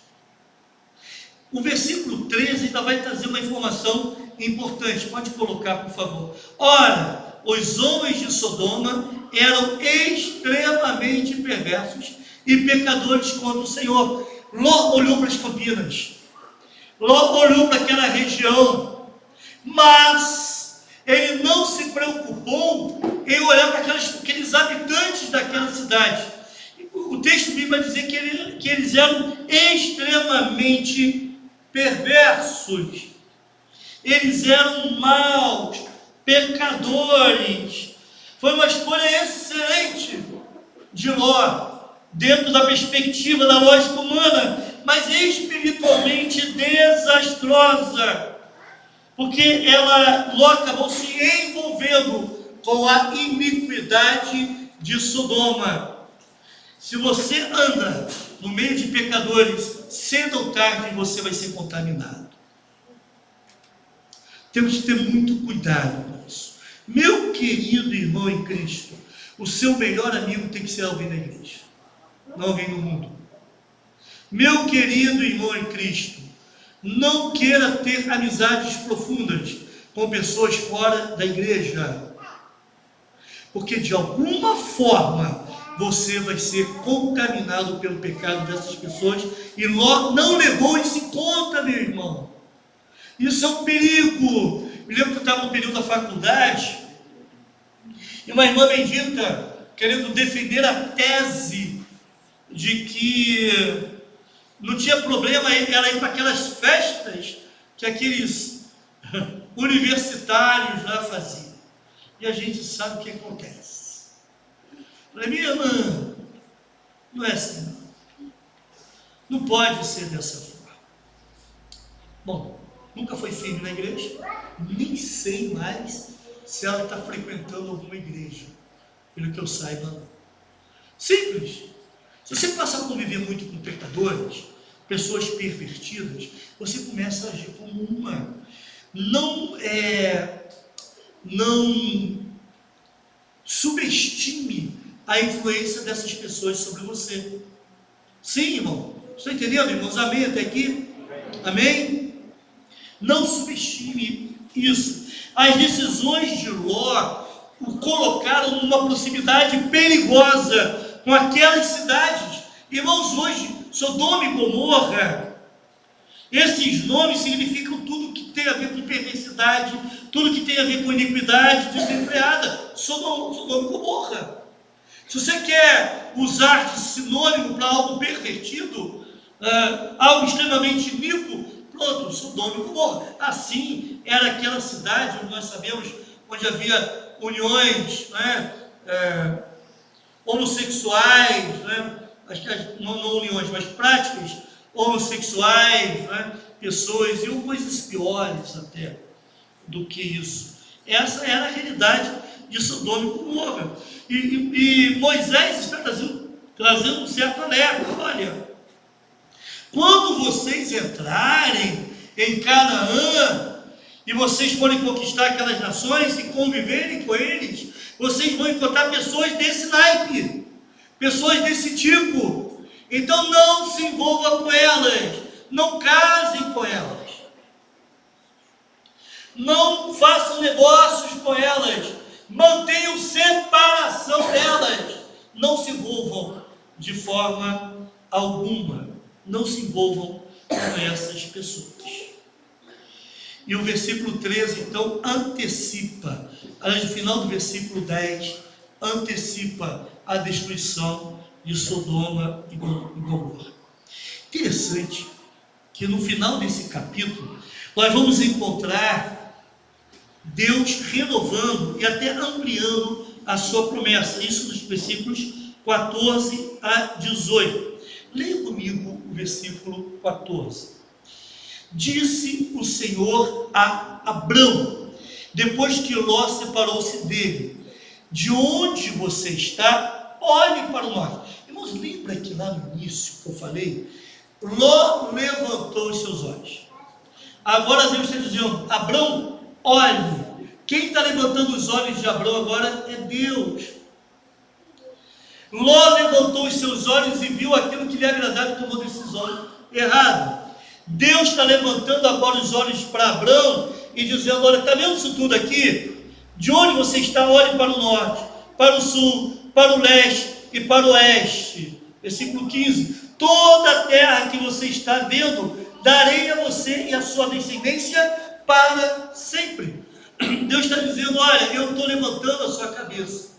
O versículo 13 ainda vai trazer uma informação importante. Pode colocar, por favor. Ora, os homens de Sodoma eram extremamente perversos e pecadores contra o Senhor. Ló olhou para as campinas, Ló olhou para aquela região, mas ele não se preocupou em olhar para aqueles habitantes daquela cidade. O texto bíblico vai dizer que eles eram extremamente perversos, eles eram maus, pecadores. Foi uma escolha excelente de Ló, dentro da perspectiva da lógica humana, mas espiritualmente desastrosa, porque Ló acabou se envolvendo com a iniquidade de Sodoma. Se você anda no meio de pecadores, cedo ou tarde você vai ser contaminado. Temos que ter muito cuidado com isso. Meu querido irmão em Cristo, o seu melhor amigo tem que ser alguém da igreja, não alguém do mundo. Meu querido irmão em Cristo, não queira ter amizades profundas com pessoas fora da igreja, porque de alguma forma você vai ser contaminado pelo pecado dessas pessoas, e Ló não levou isso em conta, meu irmão. Isso é um perigo. Me lembro que eu estava no período da faculdade, e uma irmã bendita, querendo defender a tese de que não tinha problema ela ir para aquelas festas que aqueles universitários lá faziam. E a gente sabe o que acontece. Falei, minha irmã, não é assim não. Não pode ser dessa forma. Bom, nunca foi firme na igreja, nem sei mais se ela está frequentando alguma igreja, pelo que eu saiba não. Simples. Se você passar a conviver muito com pecadores, pessoas pervertidas, você começa a agir como uma. Não subestime a influência dessas pessoas sobre você. Sim, irmão. Estou entendendo, irmãos? Amém até aqui? Amém? Não subestime isso. As decisões de Ló o colocaram numa proximidade perigosa com aquelas cidades. Irmãos, hoje, Sodoma e Gomorra, esses nomes significam tudo que tem a ver com perversidade, tudo que tem a ver com iniquidade desenfreada. Sodoma e Gomorra. Se você quer usar de sinônimo para algo pervertido, algo extremamente iníquo, pronto, Sodoma e Gomorra. Assim era aquela cidade onde nós sabemos, onde havia uniões, homossexuais, não uniões, mas práticas homossexuais, pessoas, e coisas piores até do que isso. Essa era a realidade de Sodoma e Gomorra. E Moisés está trazendo um certo alerta. Olha, quando vocês entrarem em Canaã e vocês forem conquistar aquelas nações e conviverem com eles, vocês vão encontrar pessoas desse naipe, pessoas desse tipo. Então não se envolva com elas, não casem com elas, não façam negócios com elas, mantenham separação delas, não se envolvam de forma alguma, não se envolvam com essas pessoas. E o versículo 13 então antecipa, no final do versículo 10, antecipa a destruição de Sodoma e Gomorra. Interessante que no final desse capítulo nós vamos encontrar Deus renovando e até ampliando a sua promessa, isso dos versículos 14 a 18. Leia comigo o versículo 14. Disse o Senhor a Abrão, depois que Ló separou-se dele: de onde você está, olhe para o norte. Irmãos, lembra que lá no início que eu falei, Ló levantou os seus olhos. Agora Deus está dizendo: Abrão, olhe. Quem está levantando os olhos de Abrão agora é Deus. Ló levantou os seus olhos e viu aquilo que lhe agradava e tomou decisão errada. Deus está levantando agora os olhos para Abraão e dizendo: olha, está vendo isso tudo aqui? De onde você está? Olhe para o norte, para o sul, para o leste e para o oeste. Versículo 15: toda a terra que você está vendo, darei a você e a sua descendência para sempre. Deus está dizendo: olha, eu estou levantando a sua cabeça.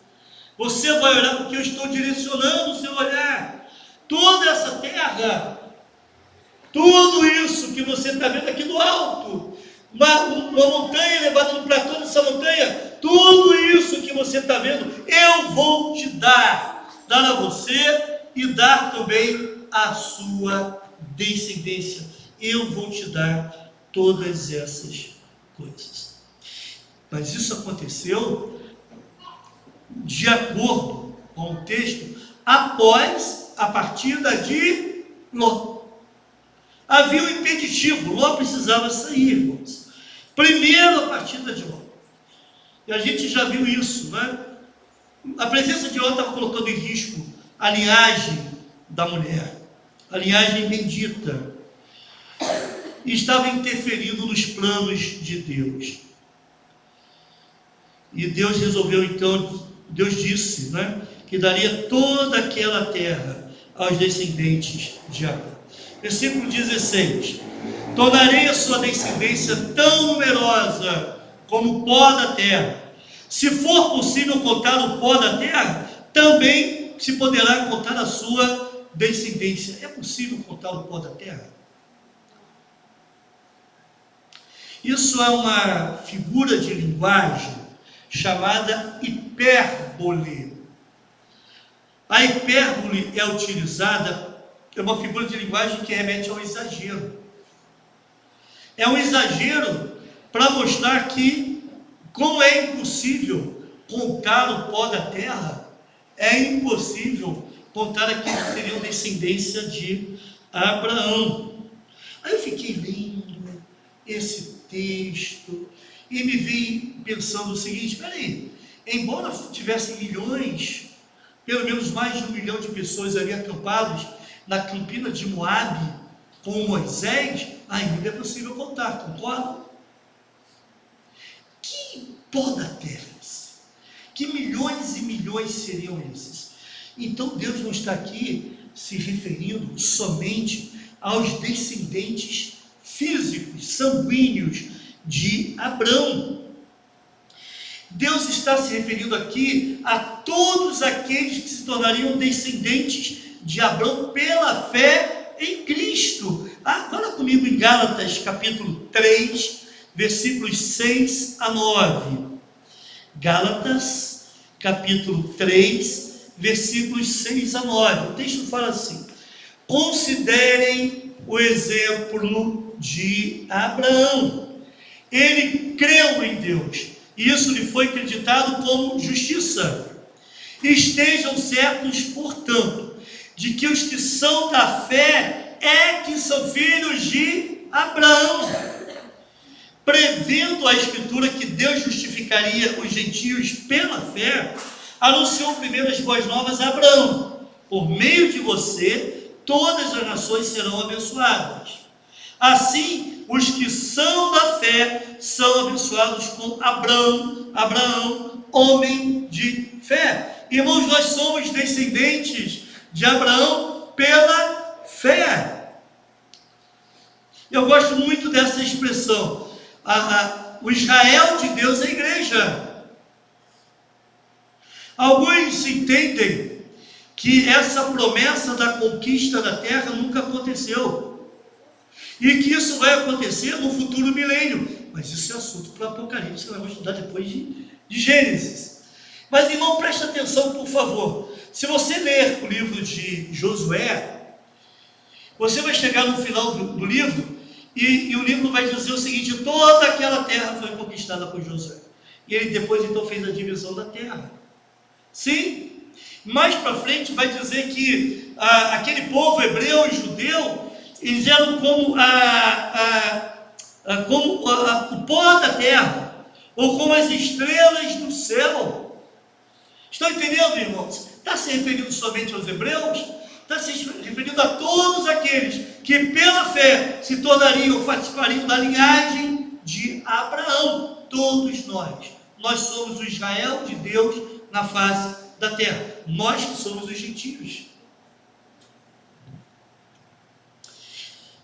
Você vai olhar porque eu estou direcionando o seu olhar. Toda essa terra, tudo isso que você está vendo aqui no alto, uma montanha elevada no platô dessa montanha, tudo isso que você está vendo, eu vou te dar a você e dar também a sua descendência. Eu vou te dar todas essas coisas. Mas isso aconteceu de acordo com o texto após a partida de Ló. Havia um impeditivo, Ló precisava sair, irmãos. Primeiro a partida de Ló. E a gente já viu isso, né? A presença de Ló estava colocando em risco a linhagem da mulher, a linhagem bendita, e estava interferindo nos planos de Deus. E Deus resolveu então, Deus disse, né, que daria toda aquela terra aos descendentes de Abraão. Versículo 16: tornarei a sua descendência tão numerosa como o pó da terra. Se for possível contar o pó da terra, também se poderá contar a sua descendência. É possível contar o pó da terra? Isso é uma figura de linguagem chamada hipérbole. A hipérbole é utilizada, é uma figura de linguagem que remete ao exagero. É um exagero para mostrar que, como é impossível contar o pó da terra, é impossível contar aqueles que seriam descendência de Abraão. Aí eu fiquei lendo esse texto e me vi pensando o seguinte: espera aí, embora tivessem milhões, pelo menos mais de 1 milhão de pessoas ali acampados na campina de Moabe com Moisés, ainda é possível contar, concorda? Que pó da terra é esse? Que milhões e milhões seriam esses? Então Deus não está aqui se referindo somente aos descendentes físicos, sanguíneos de Abraão. Deus está se referindo aqui a todos aqueles que se tornariam descendentes de Abraão pela fé em Cristo. Fala comigo em Gálatas capítulo 3, versículos 6 a 9. Gálatas capítulo 3, versículos 6 a 9. O texto fala assim: considerem o exemplo de Abraão. Ele creu em Deus, e isso lhe foi acreditado como justiça. Estejam certos, portanto, de que os que são da fé é que são filhos de Abraão. Prevendo a Escritura que Deus justificaria os gentios pela fé, anunciou primeiro as boas novas a Abraão: por meio de você, todas as nações serão abençoadas. Assim, os que são da fé são abençoados com Abraão, homem de fé. Irmãos, nós somos descendentes de Abraão pela fé. Eu gosto muito dessa expressão. O Israel de Deus é a igreja. Alguns entendem que essa promessa da conquista da terra nunca aconteceu, e que isso vai acontecer no futuro milênio. Mas isso é assunto para o Apocalipse, que nós vamos estudar depois de Gênesis. Mas, irmão, preste atenção, por favor. Se você ler o livro de Josué, você vai chegar no final do livro, e o livro vai dizer o seguinte: toda aquela terra foi conquistada por Josué. E ele depois então fez a divisão da terra. Sim, mais para frente vai dizer que aquele povo hebreu e judeu, eles eram como o pó da terra, ou como as estrelas do céu. Estão entendendo, irmãos? Está se referindo somente aos hebreus? Está se referindo a todos aqueles que pela fé se tornariam, participariam da linhagem de Abraão. Todos nós somos o Israel de Deus na face da terra, nós que somos os gentios.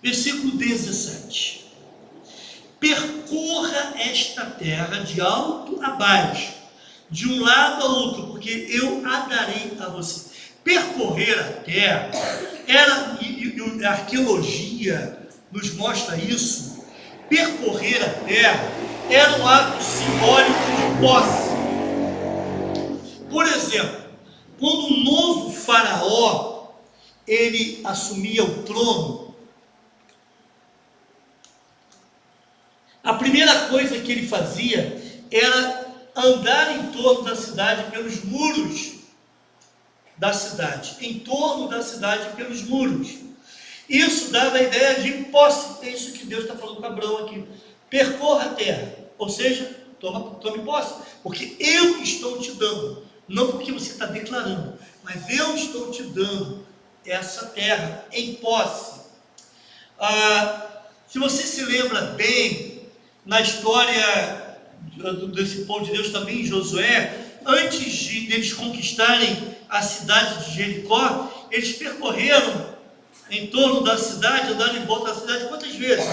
Versículo 17: percorra esta terra de alto a baixo, de um lado a outro, porque eu a darei a você. Percorrer a terra e a arqueologia nos mostra isso. Percorrer a terra era um ato simbólico de posse. Por exemplo, quando um novo faraó ele assumia o trono, a primeira coisa que ele fazia era andar em torno da cidade pelos muros da cidade, em torno da cidade pelos muros. Isso dava a ideia de posse. É isso que Deus está falando com Abraão aqui. Percorra a terra, ou seja, tome posse, porque eu estou te dando, não porque você está declarando, mas eu estou te dando essa terra em posse. Se você se lembra bem, na história desse povo de Deus também em Josué, antes deles conquistarem a cidade de Jericó, eles percorreram em torno da cidade, andaram em volta da cidade quantas vezes?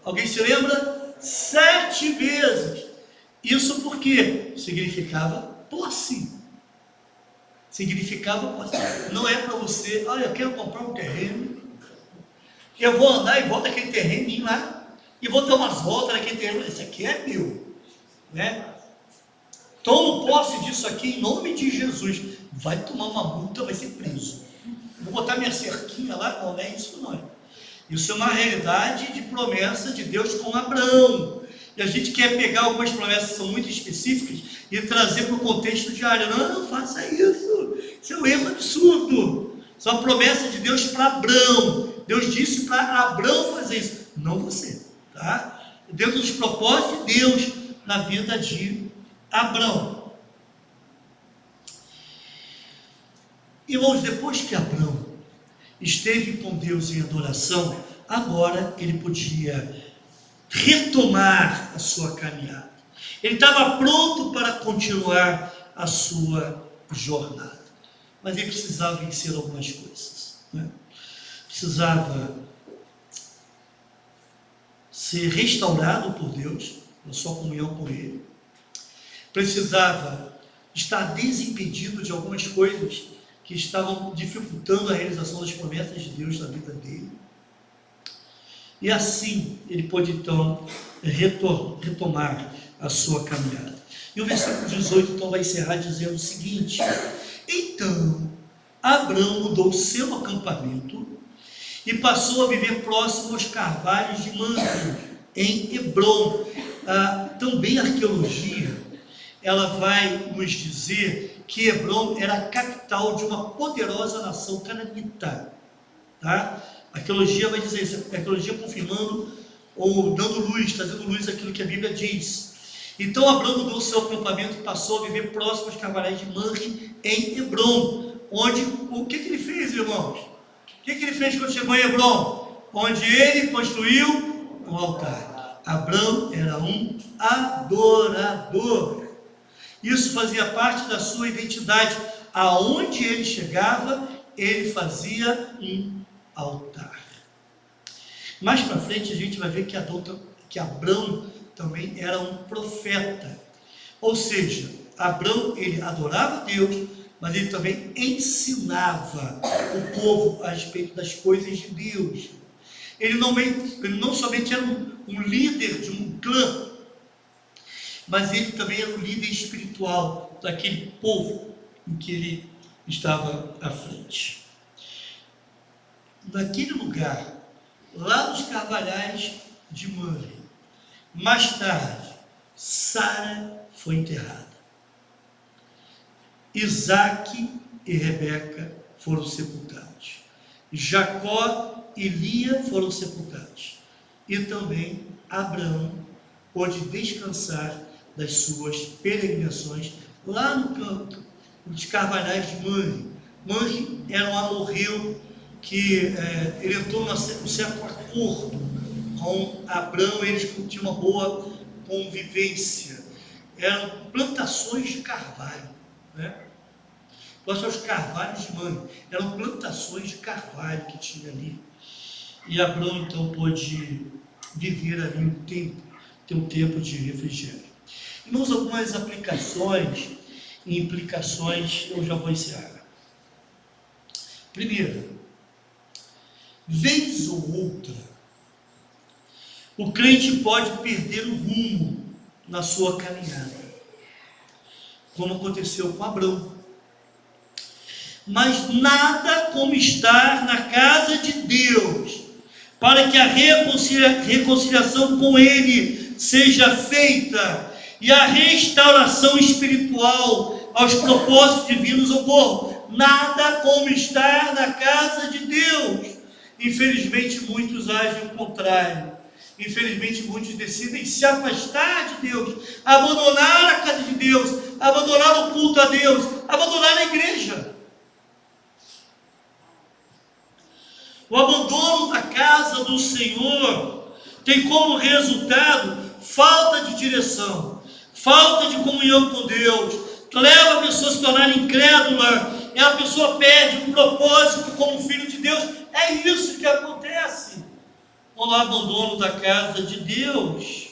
Alguém se lembra? 7 vezes. Isso porque significava posse. Significava posse. Não é para você, eu quero comprar um terreno, eu vou andar em volta daquele terreninho lá, e vou dar umas voltas naquele terreno. Esse aqui é meu, né? Tomo posse disso aqui em nome de Jesus. Vai tomar uma multa, vai ser preso. Vou botar minha cerquinha lá. Não é isso, não. Isso é uma realidade de promessa de Deus com Abraão. E a gente quer pegar algumas promessas que são muito específicas e trazer para o contexto diário. Não faça isso. Isso é um erro absurdo. Isso é uma promessa de Deus para Abraão. Deus disse para Abraão fazer isso, não você, tá? Dentro dos propósitos de Deus na vida de Abraão. Irmãos, depois que Abraão esteve com Deus em adoração, agora ele podia retomar a sua caminhada. Ele estava pronto para continuar a sua jornada, mas ele precisava vencer algumas coisas, né? Precisava ser restaurado por Deus, na sua comunhão com Ele. Precisava estar desimpedido de algumas coisas que estavam dificultando a realização das promessas de Deus na vida dele. E assim ele pôde então retomar a sua caminhada. E o versículo 18 então vai encerrar dizendo o seguinte: então Abraão mudou seu acampamento e passou a viver próximo aos carvalhos de Mamre, em Hebrom. Também a arqueologia, ela vai nos dizer que Hebrom era a capital de uma poderosa nação cananita, tá? A arqueologia vai dizer isso, a arqueologia confirmando ou dando luz, trazendo luz àquilo que a Bíblia diz. Então Abraão mudou seu acampamento e passou a viver próximo aos carvalhais de Mamre, em Hebrom, onde, o que ele fez, irmãos? O que ele fez quando chegou em Hebrom? Onde ele construiu um altar. Abraão era um adorador. Isso fazia parte da sua identidade. Aonde ele chegava, ele fazia um altar. Mais para frente a gente vai ver que Abraão também era um profeta. Ou seja, Abraão, ele adorava Deus, mas ele também ensinava o povo a respeito das coisas de Deus. Ele não somente era um líder de um clã, mas ele também era um líder espiritual daquele povo em que ele estava à frente. Naquele lugar, lá nos carvalhais de Mamre, mais tarde, Sara foi enterrada. Isaac e Rebeca foram sepultados. Jacó e Lia foram sepultados. E também Abraão pôde descansar das suas peregrinações lá no canto dos carvalhais de Mamre, Manre era um amorreu que ele entrou num certo acordo com Abrão, eles tinham uma boa convivência. Eram plantações de carvalho, né? Os carvalhos de Manre eram plantações de carvalho que tinha ali. E Abrão então pôde viver ali um tempo, ter um tempo de refrigério. Irmãos, algumas aplicações e implicações eu já vou encerrar. Primeira, vez ou outra, o crente pode perder o rumo na sua caminhada, como aconteceu com Abrão. Mas nada como estar na casa de Deus, para que a reconciliação com Ele seja feita e a restauração espiritual aos propósitos divinos ocorram. Nada como estar na casa de Deus. Infelizmente muitos agem o contrário. Infelizmente muitos decidem se afastar de Deus, abandonar a casa de Deus, abandonar o culto a Deus, abandonar a igreja. O abandono da casa do Senhor tem como resultado falta de direção, falta de comunhão com Deus, leva a pessoa a se tornar incrédula, e a pessoa perde o propósito como filho de Deus. É isso que acontece quando há abandono da casa de Deus.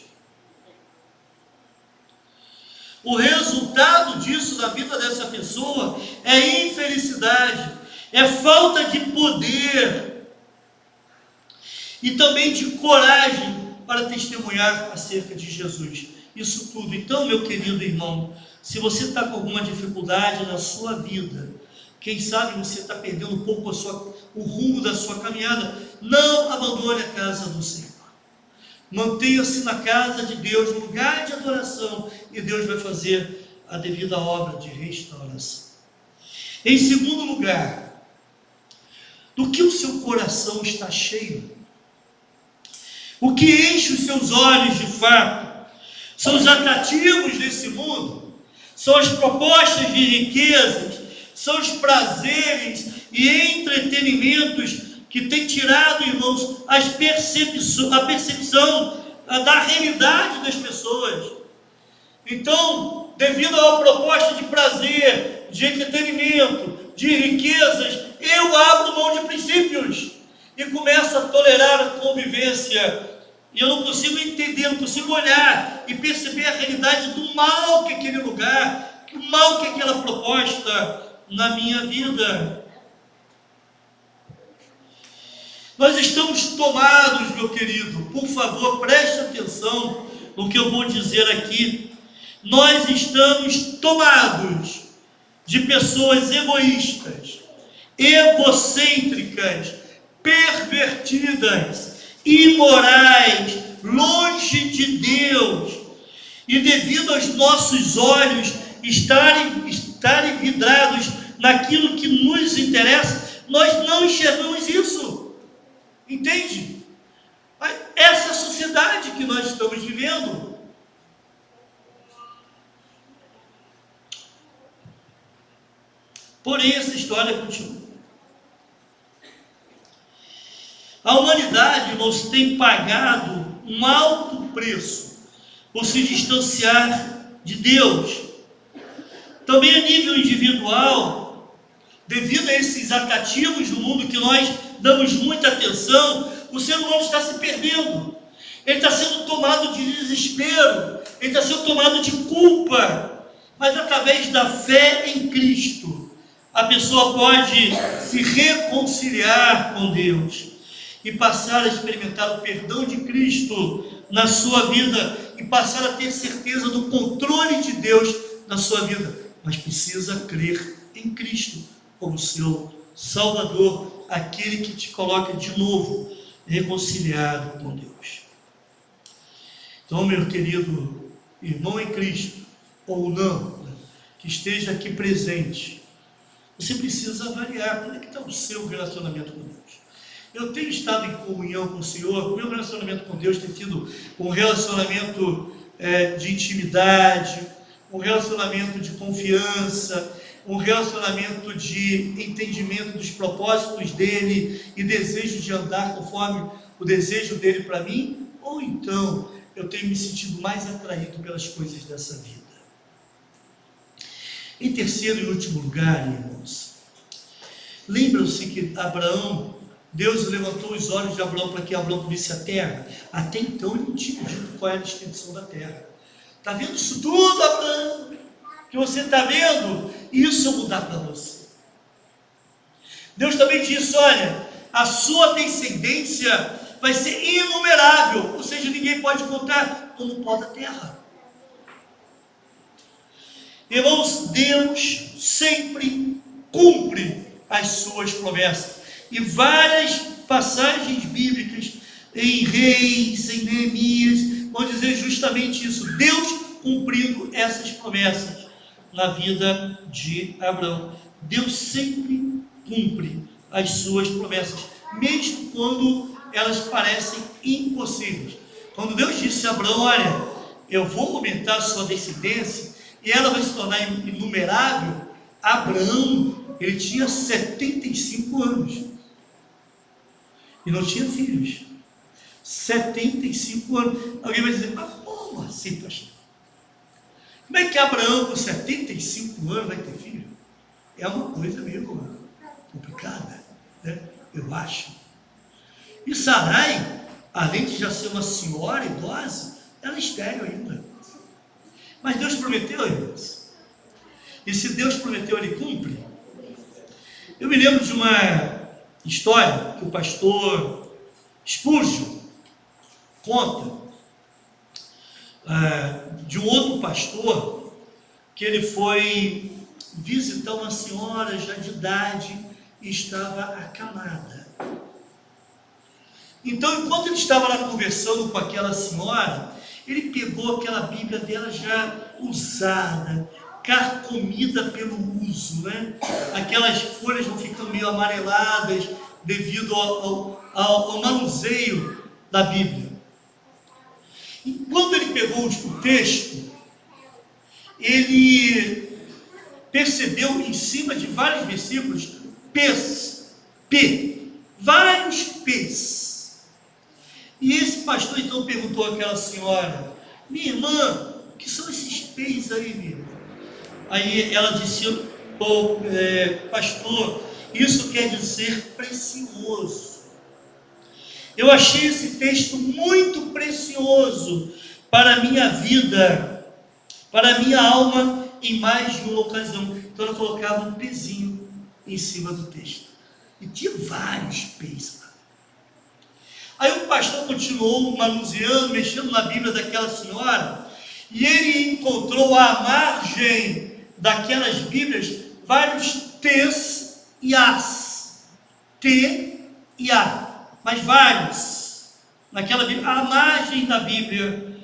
O resultado disso na vida dessa pessoa é infelicidade, é falta de poder e também de coragem para testemunhar acerca de Jesus. Isso tudo. Então, meu querido irmão, se você está com alguma dificuldade na sua vida, quem sabe você está perdendo um pouco o rumo da sua caminhada, não abandone a casa do Senhor. Mantenha-se na casa de Deus, no lugar de adoração, e Deus vai fazer a devida obra de restauração. Em segundo lugar, do que o seu coração está cheio? O que enche os seus olhos de fato são os atrativos desse mundo, são as propostas de riquezas, são os prazeres e entretenimentos que têm tirado, irmãos, a percepção da realidade das pessoas. Então, devido a uma proposta de prazer, de entretenimento, de riquezas, eu abro mão de princípios e começo a tolerar a convivência. E eu não consigo entender, não consigo olhar e perceber a realidade do mal que é aquele lugar, o mal que é aquela proposta na minha vida. Nós estamos tomados, meu querido, por favor, preste atenção no que eu vou dizer aqui. Nós estamos tomados de pessoas egoístas, egocêntricas, pervertidas, imorais, longe de Deus, e devido aos nossos olhos estarem vidrados naquilo que nos interessa, nós não enxergamos isso. Entende? Essa sociedade que nós estamos vivendo. Porém, essa história continua. A humanidade, irmãos, tem pagado um alto preço por se distanciar de Deus. Também a nível individual, devido a esses atrativos do mundo que nós damos muita atenção, o ser humano está se perdendo. Ele está sendo tomado de desespero, ele está sendo tomado de culpa. Mas através da fé em Cristo, a pessoa pode se reconciliar com Deus e passar a experimentar o perdão de Cristo na sua vida e passar a ter certeza do controle de Deus na sua vida. Mas precisa crer em Cristo como seu Salvador, aquele que te coloca de novo reconciliado com Deus. Então, meu querido irmão em Cristo, ou não, que esteja aqui presente, você precisa avaliar como é que está o seu relacionamento com Deus. Eu tenho estado em comunhão com o Senhor, o meu relacionamento com Deus tem sido um relacionamento de intimidade, um relacionamento de confiança, um relacionamento de entendimento dos propósitos dele e desejo de andar conforme o desejo dele para mim, ou então eu tenho me sentido mais atraído pelas coisas dessa vida. Em terceiro e último lugar, irmãos, lembram-se que Abraão, Deus levantou os olhos de Abraão para que Abraão visse a terra. Até então ele não tinha dito qual era a extensão da terra. Está vendo isso tudo, Abraão? Que você está vendo? Isso eu vou dar para você. Deus também disse: olha, a sua descendência vai ser inumerável, ou seja, ninguém pode contar como o pó da terra. Irmãos, Deus sempre cumpre as suas promessas. E várias passagens bíblicas em Reis, em Neemias, vão dizer justamente isso: Deus cumprindo essas promessas na vida de Abraão. Deus sempre cumpre as suas promessas, mesmo quando elas parecem impossíveis. Quando Deus disse a Abraão: olha, eu vou aumentar a sua descendência e ela vai se tornar inumerável, Abraão, ele tinha 75 anos e não tinha filhos. 75 anos. Alguém vai dizer: mas como assim, pastor? Como é que Abraão com 75 anos vai ter filho? É uma coisa meio complicada, né? Eu acho. E Sarai, além de já ser uma senhora idosa, ela é estéril ainda. Mas Deus prometeu, irmãos. E se Deus prometeu, Ele cumpre. Eu me lembro de uma história que o pastor Spurgeon conta, de um outro pastor, que ele foi visitar uma senhora já de idade e estava acamada. Então, enquanto ele estava lá conversando com aquela senhora, ele pegou aquela Bíblia dela já usada, carcomida pelo uso, né? Aquelas folhas vão ficando meio amareladas devido ao manuseio da Bíblia. E quando ele pegou o texto, ele percebeu em cima de vários versículos P's, P, vários P's. E esse pastor então perguntou àquela senhora: minha irmã, o que são esses P's aí, minha irmã? Aí ela disse: pastor, isso quer dizer precioso. Eu achei esse texto muito precioso para a minha vida, para a minha alma, em mais de uma ocasião. Então ela colocava um pezinho em cima do texto. E tinha vários pés lá. Aí o pastor continuou manuseando, mexendo na Bíblia daquela senhora, e ele encontrou à margem daquelas Bíblias vários T's e A's. T e A. Mas vários, naquela Bíblia, à margem da Bíblia.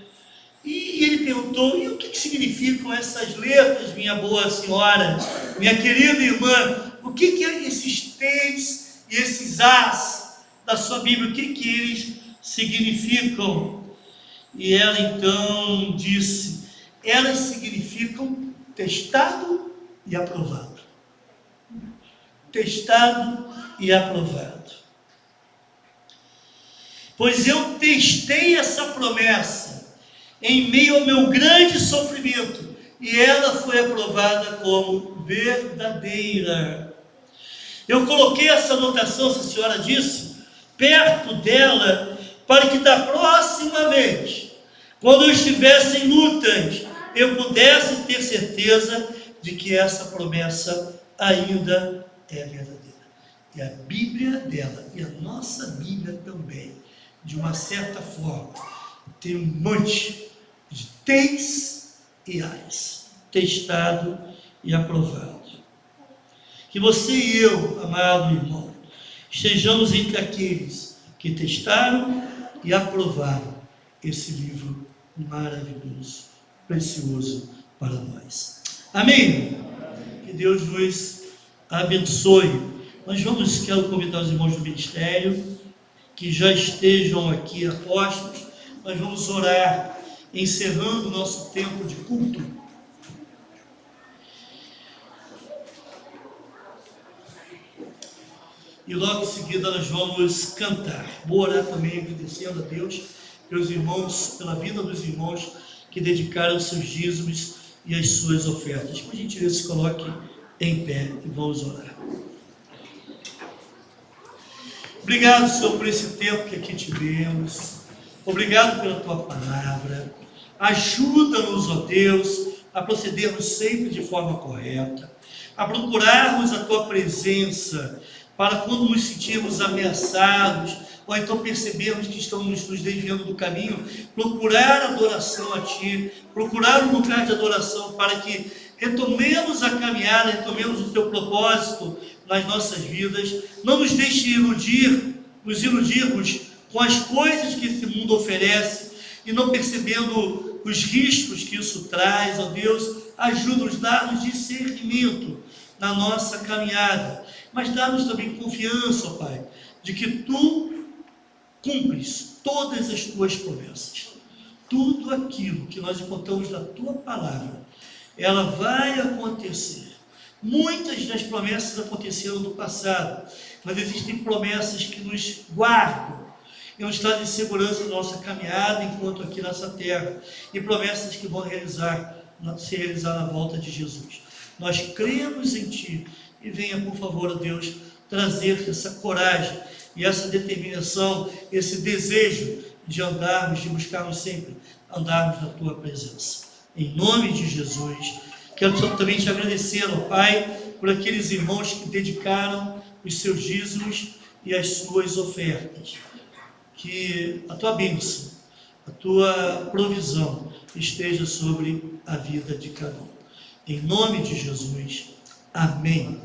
E ele perguntou: e o que significam essas letras, minha boa senhora, minha querida irmã? O que esses T's e esses A's da sua Bíblia, o que eles significam? E ela então disse: elas significam testado e aprovado. Testado e aprovado. Pois eu testei essa promessa em meio ao meu grande sofrimento, e ela foi aprovada como verdadeira. Eu coloquei essa anotação, se a senhora disse, perto dela, para que da próxima vez, quando eu estivesse em lutas, eu pudesse ter certeza de que essa promessa ainda é verdadeira. E a Bíblia dela, e a nossa Bíblia também, de uma certa forma, tem um monte de T's e A's, testado e aprovado. Que você e eu, amado irmão, estejamos entre aqueles que testaram e aprovaram esse livro maravilhoso, precioso para nós. Amém? Que Deus nos abençoe. Quero convidar os irmãos do ministério que já estejam aqui apostos. Nós vamos orar, encerrando o nosso tempo de culto. e logo em seguida nós vamos cantar. Vou orar também agradecendo a Deus pelos irmãos, pela vida dos irmãos que dedicaram os seus dízimos e as suas ofertas. Por gentileza, se coloque em pé e vamos orar. Obrigado, Senhor, por esse tempo que aqui tivemos. Obrigado pela Tua palavra. Ajuda-nos, ó Deus, a procedermos sempre de forma correta, a procurarmos a Tua presença, para quando nos sentirmos ameaçados, ou então percebermos que estamos nos desviando do caminho, procurar adoração a Ti, procurar um lugar de adoração para que retomemos a caminhada, retomemos o Teu propósito nas nossas vidas. Não nos deixe nos iludirmos com as coisas que esse mundo oferece e não percebendo os riscos que isso traz. Ó Deus, ajuda-nos, dá-nos discernimento na nossa caminhada, mas dá-nos também confiança, ó Pai, de que Tu cumpres todas as Tuas promessas. Tudo aquilo que nós encontramos na Tua palavra, ela vai acontecer. Muitas das promessas aconteceram no passado, mas existem promessas que nos guardam e nos trazem segurança na nossa caminhada enquanto aqui nessa terra, e promessas que vão se realizar na volta de Jesus. Nós cremos em Ti, e venha, por favor, ó Deus, trazer essa coragem e essa determinação, esse desejo de andarmos, de buscarmos sempre andarmos na Tua presença. Em nome de Jesus, quero também Te agradecer, ó Pai, por aqueles irmãos que dedicaram os seus dízimos e as suas ofertas. Que a Tua bênção, a Tua provisão esteja sobre a vida de cada um. Em nome de Jesus, amém.